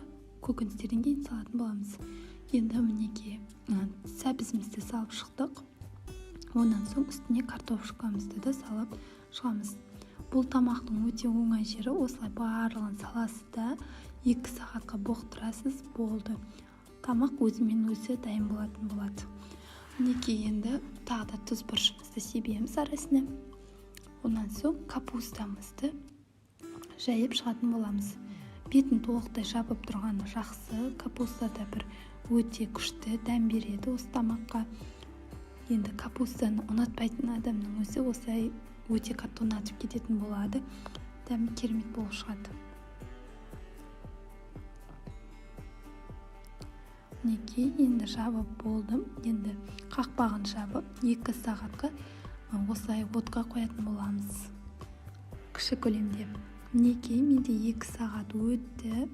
көкөністерден кейін салатын боламыз. Енді мінекей сәбізімізді салып шықтық. Онан соң үстіне картошкамызды да салып шығамыз. Бұл тамақтың өте оңай жері, осылай барлығын саласыз да 2 сағатқа боқтырасыз, болды. Тамақ өзімен өзі дайын болатын болады. Мінекей енді тағы да тұз бұрышымызды себеміз арасына. Онан соң капустамызды жайып шығатын боламыз. Бетін толықтай жабып тұрғаны жақсы. Капустада бір өте күшті дәм береді осы тамаққа. Енді капустаны ұнатпайтын адамның өзі осылай өте қатты ұнатып кететін болады. Дәмі керемет болып шығады. Мінекей енді жабып болдым. Енді қақпағын жабып 2 сағатқа осылай отқа қоятын боламыз. Кіші көлемде. Мінекей менде 2 сағат өтті.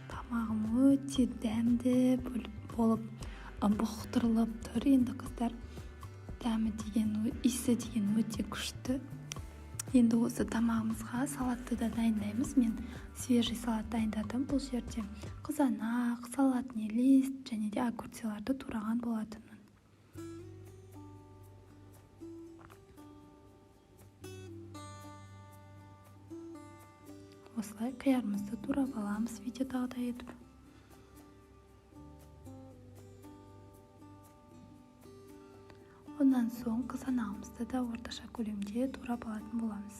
Тамағым өте дәмді болып бұқтырылып тұр. Енді қыздар, дәмі деген, иісі деген өте күшті. Енді осы тамағымызға салатты да дайындаймыз. Мен свежий салат дайындадым. Бұл жерде қызанақ, салатный лист және де огурцеларды тураған болатынмын. осылай қиярымызды турап аламыз видеодағыдай етіп. Ондан соң қызанағымызды да орташа көлемде турап алатын боламыз.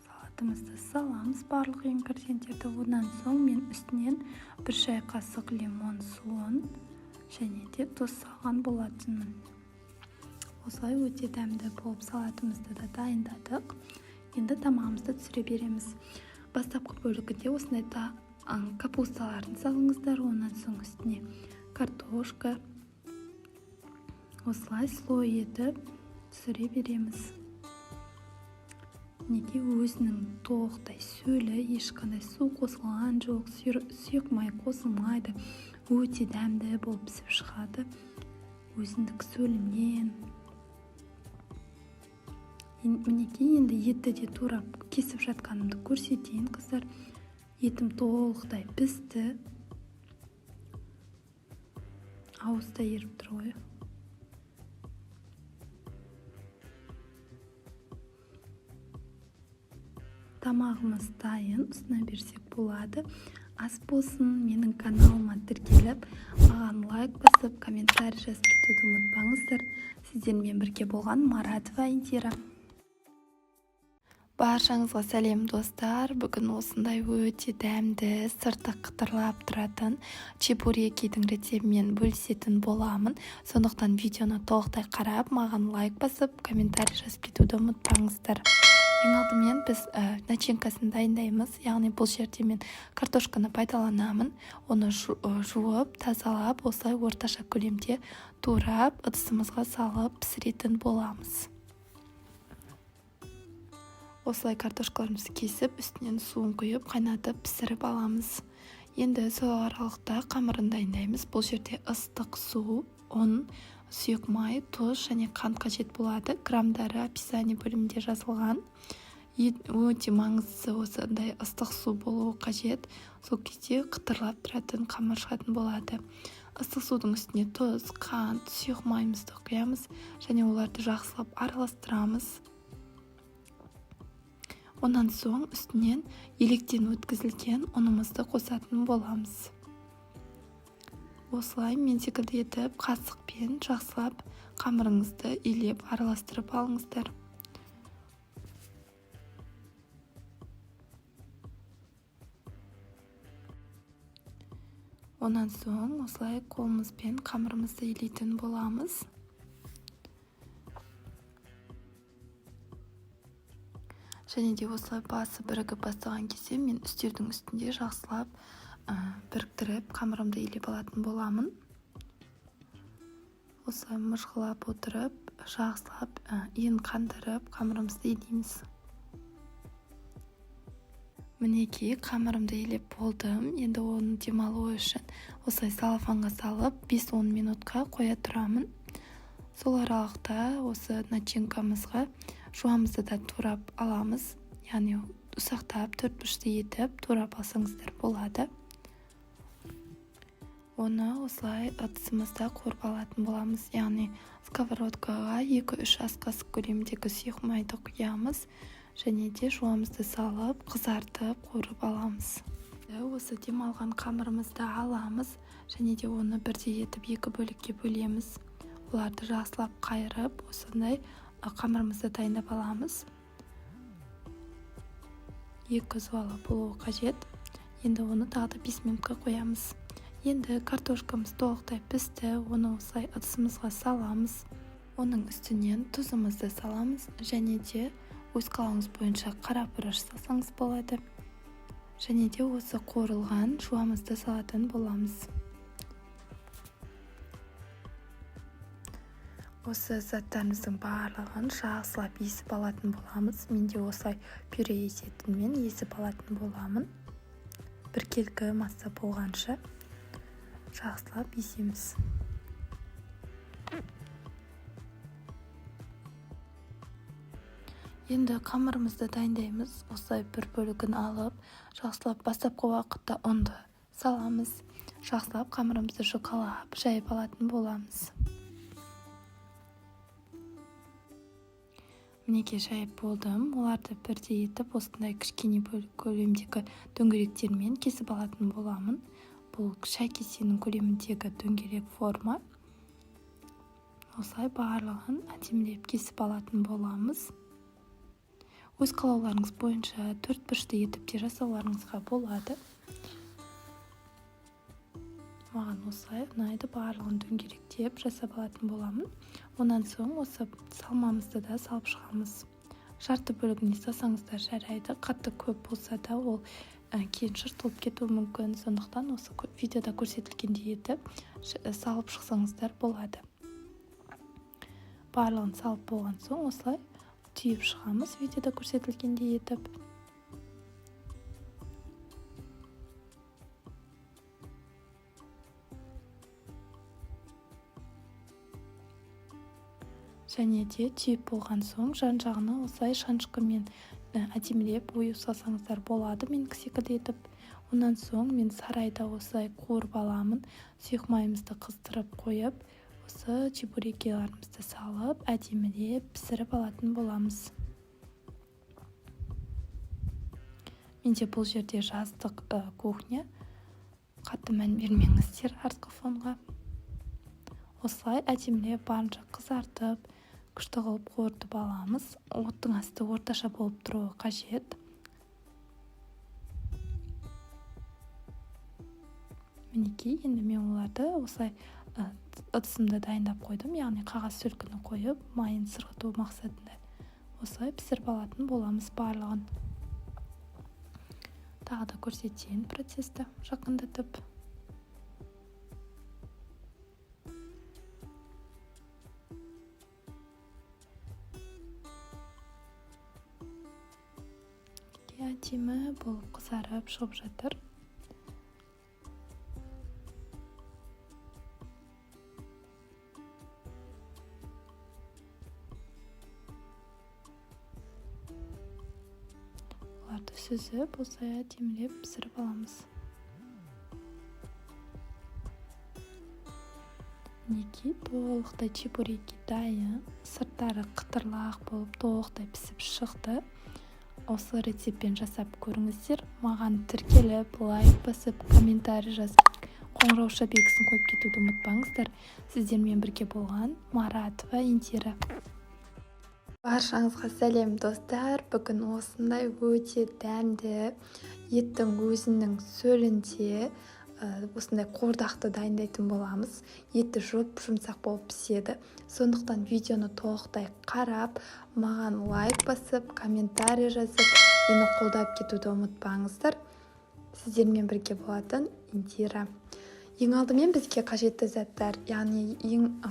Салатымызды саламыз барлық ингредиенттерді. Ондан соң мен үстінен 1 шай қасық лимон суын және де тұз салған болатынмын. Осылай өте дәмді болып салатымызды да дайындадық. Енді тамағымызды түсіре береміз. Бастапқы бөлігінде осындай капусталарын салыңыздар, онан соң үстіне картошка. Осылай слой етіп түсіре береміз. Неге өзінің тоқтай сөлі, ешқандай су қосылған жоқ, сұйық май қосылмайды. Өте дәмді болып пісіп шығады. Өзіндік сөлінен. Мінекей енді етті де турап кесіп жатқанымды көрсетейін, қыздар. Етім толықтай пісті. Ауызда еріп тұр ғой. Тамағымыз дайын, ұсына берсек болады. Ас болсын, менің каналыма тіркеліп, маған лайк басып, комментарий жазып кетуді ұмытпаңыздар. Сіздермен бірге болған Маратова Индира. Баршаңызға сәлем достар. Бүгін осындай өте дәмді, сырты қытырлап тұратын чебурекидің рецептімен бөлісетін боламын. Сондықтан видеоны толықтай қарап, маған лайк басып, комментарий жазып кетуді ұмытпаңыздар. Ең алдымен біз начинкасын дайындаймыз. Яғни бұл жерде мен картошканы пайдаланамын. Оны жуып, тазалап, осылай орташа көлемде турап, ыдысымызға салып пісіретін боламыз. Осылай картошкаларымызды кесіп, үстінен суын құйып, қайнатып пісіріп аламыз. Енді сол аралықта қамырын дайындаймыз. Бұл жерде ыстық су, ұн, сұйық май, тұз және қант қажет болады. Грамдары описание бөлімінде жазылған. Өте маңыздысы осындай ыстық су болуы қажет. Сол кезде қытырлап тұратын қамыр шығатын болады. Ыстық судың үстіне тұз, қант, сұйық майымызды құямыз және оларды жақсылап араластырамыз. Онан соң үстінен електен өткізілген ұнымызды қосатын боламыз. Осылай мен секілді етіп қасықпен жақсылап қамырыңызды илеп араластырып алыңыздар. Онан соң осылай қолымызбен қамырымызды илейтін боламыз. Және де осылай басы бірігіп бастаған кезде мен үстелдің үстінде жақсылап біріктіріп қамырымды илеп алатын боламын. Осылай мыжғылап отырып, жақсылап иін қандырып қамырымызды илейміз. Мінекей қамырымды илеп болдым. Енді оның демалуы үшін осылай салафанға салып 5-10 минутқа қоя тұрамын. Сол аралықта осы начинкамызға жуамызды да турап аламыз. Яғни ұсақтап, төртбұрышты етіп турап алсаңыздар болады. Оны осылай ыдысымызда қуырып алатын боламыз. Яғни сковородкаға 2-3 ас қасық көлеміндегі сұйық майды құямыз және де жуамызды салып, қызартып қуырып аламыз. Осы демалған қамырымызды аламыз және де оны бірдей етіп 2 бөлікке бөлеміз. Оларды жақсылап қайырып, осындай қамырымызды дайындап аламыз. 2 зуалы болуы қажет. Енді оны тағы да 5 минутқа қоямыз. Енді картошкамыз толықтай пісті. Оны осылай ыдысымызға саламыз. Оның үстінен тұзымызды саламыз және де өз қалауыңыз бойынша қара бұрыш салсаңыз болады. Және де осы қуырылған жуамызды салатын боламыз. Осы заттарымыздың барлығын жақсылап есіп алатын боламыз. Менде осылай пюре есетінмен есіп алатын боламын. Біркелкі масса болғанша жақсылап есеміз. Енді қамырымызды дайындаймыз. Осылай бір бөлігін алып, жақсылап бастапқы уақытта ұнды саламыз. Жақсылап қамырымызды жұқалап, жайып алатын боламыз. Мінекей жайып болдым. Оларды бірдей етіп осындай кішкене көлемдегі дөңгелектермен кесіп алатын боламын. Бұл шай кесенің көлеміндегі дөңгелек форма. Осылай барлығын әдемілеп кесіп алатын боламыз. Өз қалауларыңыз бойынша төрт бұрышты етіп те жасауларыңызға болады. Маған осылай ұнайды, барлығын дөңгелектеп жасап алатын боламын. Онан соң осы салмамызды да салып шығамыз. Жарты бөлігіне салсаңыздар жарайды, қатты көп болса да ол кейін жыртылып кетуі мүмкін. Сондықтан осы видеода көрсетілгендей етіп салып шықсаңыздар болады. Барлығын салып болған соң осылай түйіп шығамыз видеода көрсетілгендей етіп. Және де түйіп болған соң жан-жағына осылай шанышқымен әдемілеп ою салсаңыздар болады, менікі секілді етіп. Онан соң мен сарайда осылай қуырып аламын. Сұйық майымызды қыздырып қойып, осы чебурекиларымызды салып, әдемілеп пісіріп алатын боламыз. Менде бұл жерде жаздық кухня. Қатты мән бермеңіздер артқы фонға. Осылай әдемілеп барынша қызартып, күшті қылып қуыртып аламыз. Оттың асты орташа болып тұруы қажет. Мінекей, енді мен оларды осылай ыдысымды дайындап қойдым, яғни қағаз сөлкіні қойып, майын сырғыту мақсатында осылай пісіріп алатын боламыз барлығын. Тағы да көрсетейін процесті жақындатып. Әдемі болып қызарып шығып жатыр. Оларды сүзіп, осылай әдемілеп пісіріп аламыз. Мінекей толықтай чебуреки дайын, сырттары қытырлақ болып толықтай пісіп шықты. Осы рецептпен жасап көріңіздер. Маған тіркеліп, лайк басып, комментарий жазып, қоңырауша белгісін қойып кетуді ұмытпаңыздар. Сіздермен бірге болған Маратова Индира. Баршаңызға сәлем достар. Бүгін осындай өте дәмді еттің өзінің сөлінде осындай қордақты дайындайтын боламыз. Еті жұмсақ болып піседі. Сондықтан видеоны толықтай қарап, маған лайк басып, комментарий жазып, мені қолдап кетуді ұмытпаңыздар. Сіздермен бірге болатын Индира. Ең алдымен бізге қажетті заттар, яғни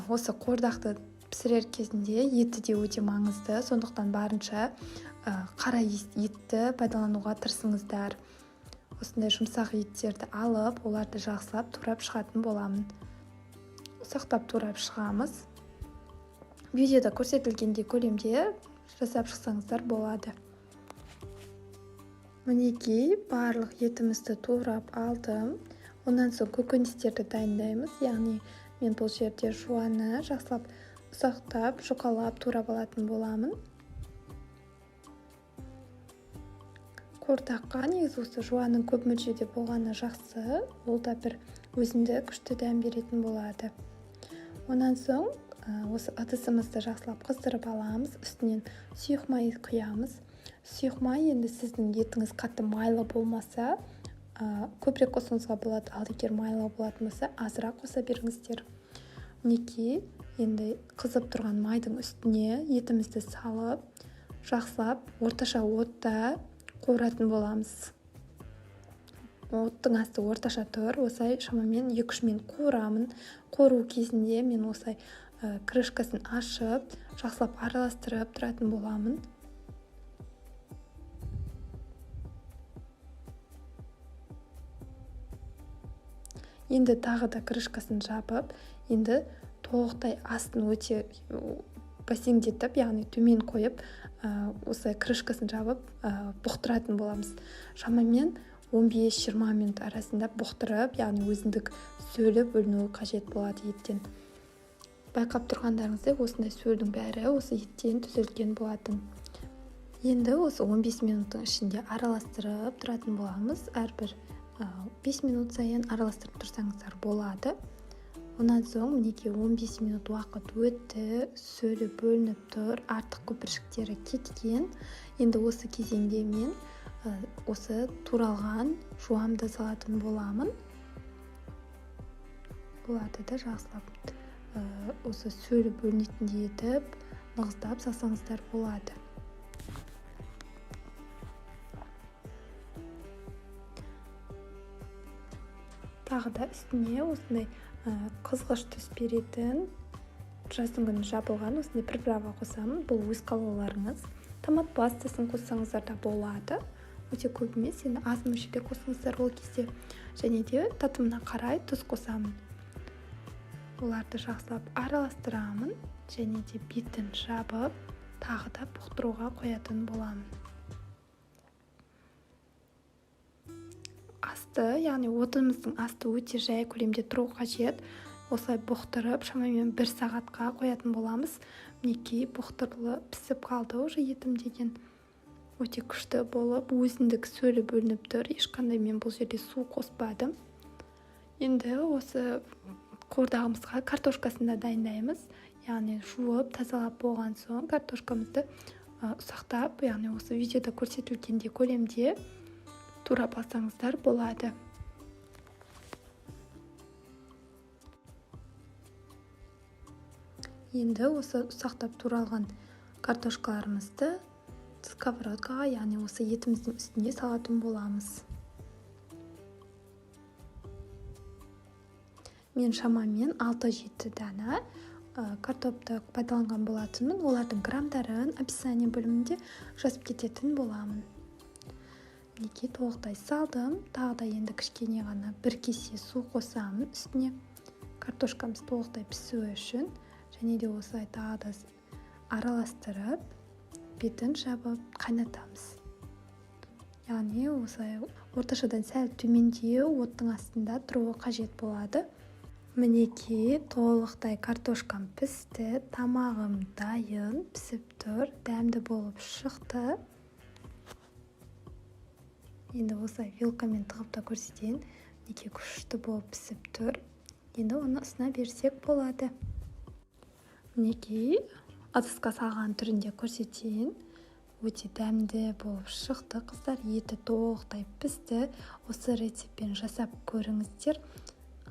осы қордақты пісірер кезінде еті де өте маңызды. Сондықтан барынша қара етті пайдалануға тырысыңыздар. Осындай жұмсақ еттерді алып, оларды жақсылап турап шығатын боламын. Сақтап турап шығамыз. Видеода көрсетілгендей көлемде жасап шықсаңыздар болады. Мінекей барлық етімізді турап алдым. Онан соң көкөністерді дайындаймыз. Яғни мен бұл жерде жуаны жақсылап ұсақтап, жұқалап турап алатын боламын. Қордаққа негізі осы жуанның көп мөлшерде болғаны жақсы. Ол да бір өзінде күшті дәм беретін болады. Онан соң осы ыдысымызды жақсылап қыздырып аламыз. Үстінен сұйық май құямыз. Сұйық май енді сіздің етіңіз қатты майлы болмаса, көбірек қосуыңызға болады. Ал егер майлы болатын болса, азырақ қоса беріңіздер. Мінекей, енді қызып тұрған майдың үстіне етімізді салып, жақсылап орташа отта қуыратын боламыз. Оттың асты орташа тұр. Осылай шамамен 2-3 минут қуырамын. Қуыру кезінде мен осылай крышкасын ашып, жақсылап араластырып тұратын боламын. Енді тағы да крышкасын жабып, енді толықтай астын өте бассейндетіп, яғни төмен қойып, осылай крышкасын жабып бұқтыратын боламыз. Шамамен 15-20 минут арасында бұқтырып, яғни өзіндік сөлі бөлінуі қажет болады еттен. байқап тұрғандарыңыздай осындай сөлдің бәрі осы еттен түзілген болатын. Енді осы 15 минуттың ішінде араластырып тұратын боламыз. Әрбір 5 минут сайын араластырып тұрсаңыздар болады. Онан соң мінекей 15 минут уақыт өтті, сөлі бөлініп тұр, артық көпіршіктері кеткен. Енді осы кезеңде мен осы туралған жуамды салатын боламын. Болады да жақсылап осы сөлі бөлінетіндей етіп нығыздап салсаңыздар болады. Тағы да үстіне осындай қызғыш түс беретін жаздың күні жабылған осындай приправа қосамын. Бұл өз қалауларыңыз. Томат пастасын қоссаңыздар да болады. Өте көп емес, енді аз мөлшерде қосыңыздар ол кезде. Және де татымына қарай тұз қосамын. Оларды жақсылап араластырамын және де бетін жабып, тағы да бұқтыруға қоятын боламын. Асты, яғни отымыздың асты өте жай көлемде тұру қажет. Осылай бұқтырып, шамамен 1 сағатқа қоятын боламыз. Мінекей бұқтырылы пісіп қалды уже етім деген. Өте күшті болып, өзіндік сөлі бөлініп тұр. Ешқандай мен бұл жерде су қоспадым. Енді осы қуырдағымызға картошкасын да дайындаймыз. Яғни жуып, тазалап болған соң картошкамызды ұсақтап, яғни осы видеода көрсетілгендей көлемде турап алсаңыздар болады. Енді осы ұсақтап туралған картошкаларымызды сковородкаға, яғни осы етіміздің үстіне салатын боламыз. Мен шамамен 6-7 дана картопты пайдаланған болатынмын. Олардың грамдарын описание бөлімінде жазып кететін боламын. Мінекей толықтай салдым. Тағы да енді кішкене ғана 1 кесе су қосамын үстіне. Картошкамыз толықтай пісуі үшін. Және де осылай тағы да араластырып, бетін жабып қайнатамыз. Яғни осылай орташадан сәл төмендеу оттың астында тұруы қажет болады. Мінекей толықтай картошкам пісті, тамағым дайын, пісіп тұр, дәмді болып шықты. Енді осылай вилкамен тығып та көрсетейін. Мінекей күшті болып пісіп тұр. Енді оны ысына берсек болады. Мінекей ыдысқа салған түрінде көрсетейін. Өте дәмді болып шықты қыздар. Еті толықтай пісті. Осы рецептпен жасап көріңіздер.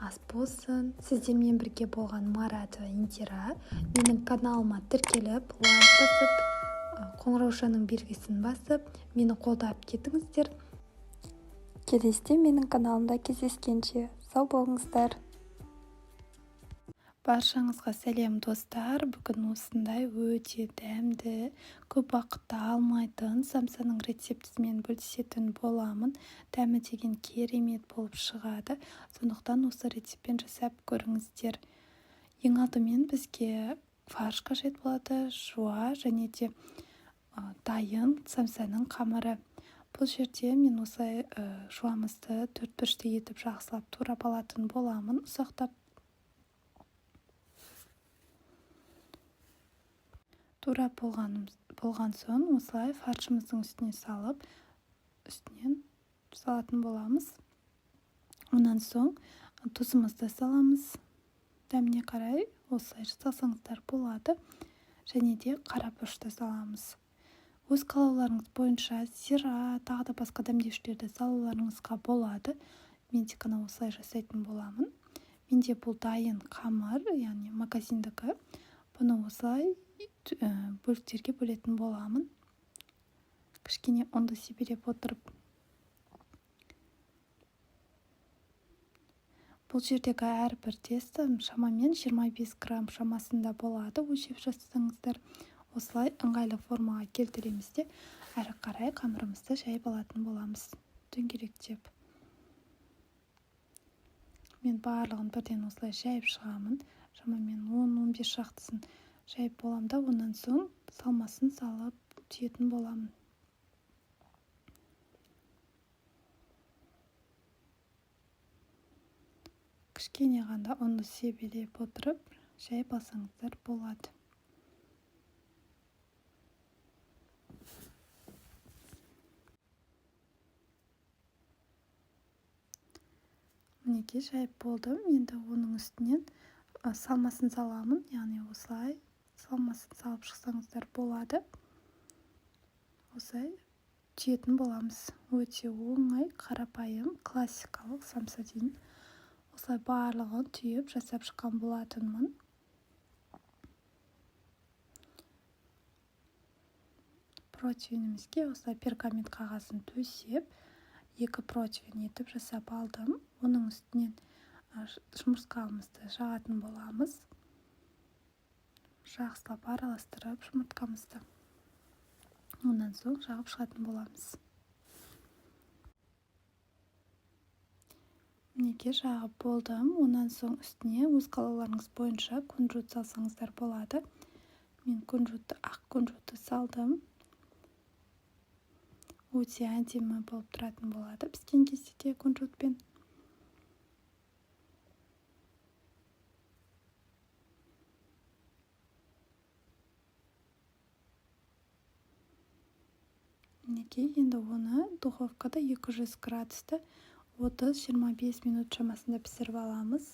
Ас болсын. Сіздермен бірге болған Марат và Индира. Менің каналыма тіркеліп, лайк басып, қоңыраушаның белгісін басып, мені қолдап кетіңіздер. Келесіде менің каналымда кездескенше сау болыңыздар. Баршаңызға сәлем достар. Бүгін осындай өте дәмді, көп уақытты алмайтын самсаның рецептісімен бөлісетін боламын. Дәмі деген керемет болып шығады. Сондықтан осы рецептпен жасап көріңіздер. Ең алдымен бізге фарш қажет болады, жуа және де дайын самсаның қамыры. Бұл жерде мен осылай жуамызды 4 бұрышты етіп жақсылап турап алатын боламын, ұсақтап. Турап болған соң осылай фаршымыздың үстіне салып, үстінен салатын боламыз. Онан соң тұзымызды саламыз. Дәміне қарай осылай салсаңыздар болады. Және де қара бұрышты саламыз. Өз қалауларыңыз бойынша зира, тағы да басқа дәмдеушілерді салуларыңызға болады. Мен тек қана осылай жасайтын боламын. Менде бұл дайын қамыр, яғни магазиндікі. Бұны осылай бөліктерге бөлетін боламын. Кішкене ұнды себелеп отырып. Бұл жердегі әрбір тесто шамамен 25 грамм шамасында болады. Өлшеп жасаңыздар. Осылай ыңғайлы формаға келтіреміз де әрі қарай қамырымызды жайып алатын боламыз. Дөңгелектеп. Мен барлығын бірден осылай жайып шығамын. Шамамен 10-15 шақтысын жайып боламда, онан соң салмасын салып түйетін боламын. Кішкене ғана ұнды себелеп отырып, жай бассаңыздар болады. Мінекей жайып болдым. Енді оның үстінен салмасын саламын. Яғни осылай салмасын салып шықсаңыздар болады. Осылай түйетін боламыз. Өте оңай, қарапайым, классикалық самса дейін. Осылай барлығын түйіп жасап шыққан болатынмын. Противенімізге осылай пергамент қағазын төсеп, 2 противен етіп жасап алдым. Оның үстінен жұмыртқамызды жағатын боламыз. Жақсылап араластырып жұмыртқамызды. Онан соң жағып шығатын боламыз. Мінекей жағып болдым. Онан соң үстіне өз қалауларыңыз бойынша кунжут салсаңыздар болады. Мен ақ кунжутты салдым. Өте әдемі болып тұратын болады піскен кезде де кунжутпен. Мінекей, енді оны духовкада 200 градуста 30-25 минут шамасында пісіріп аламыз.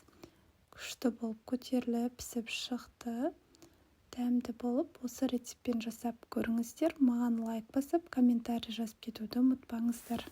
Күшті болып көтеріліп, пісіп шықты. Дәмді болып, осы рецептпен жасап көріңіздер. Маған лайк басып, комментарий жазып кетуді ұмытпаңыздар.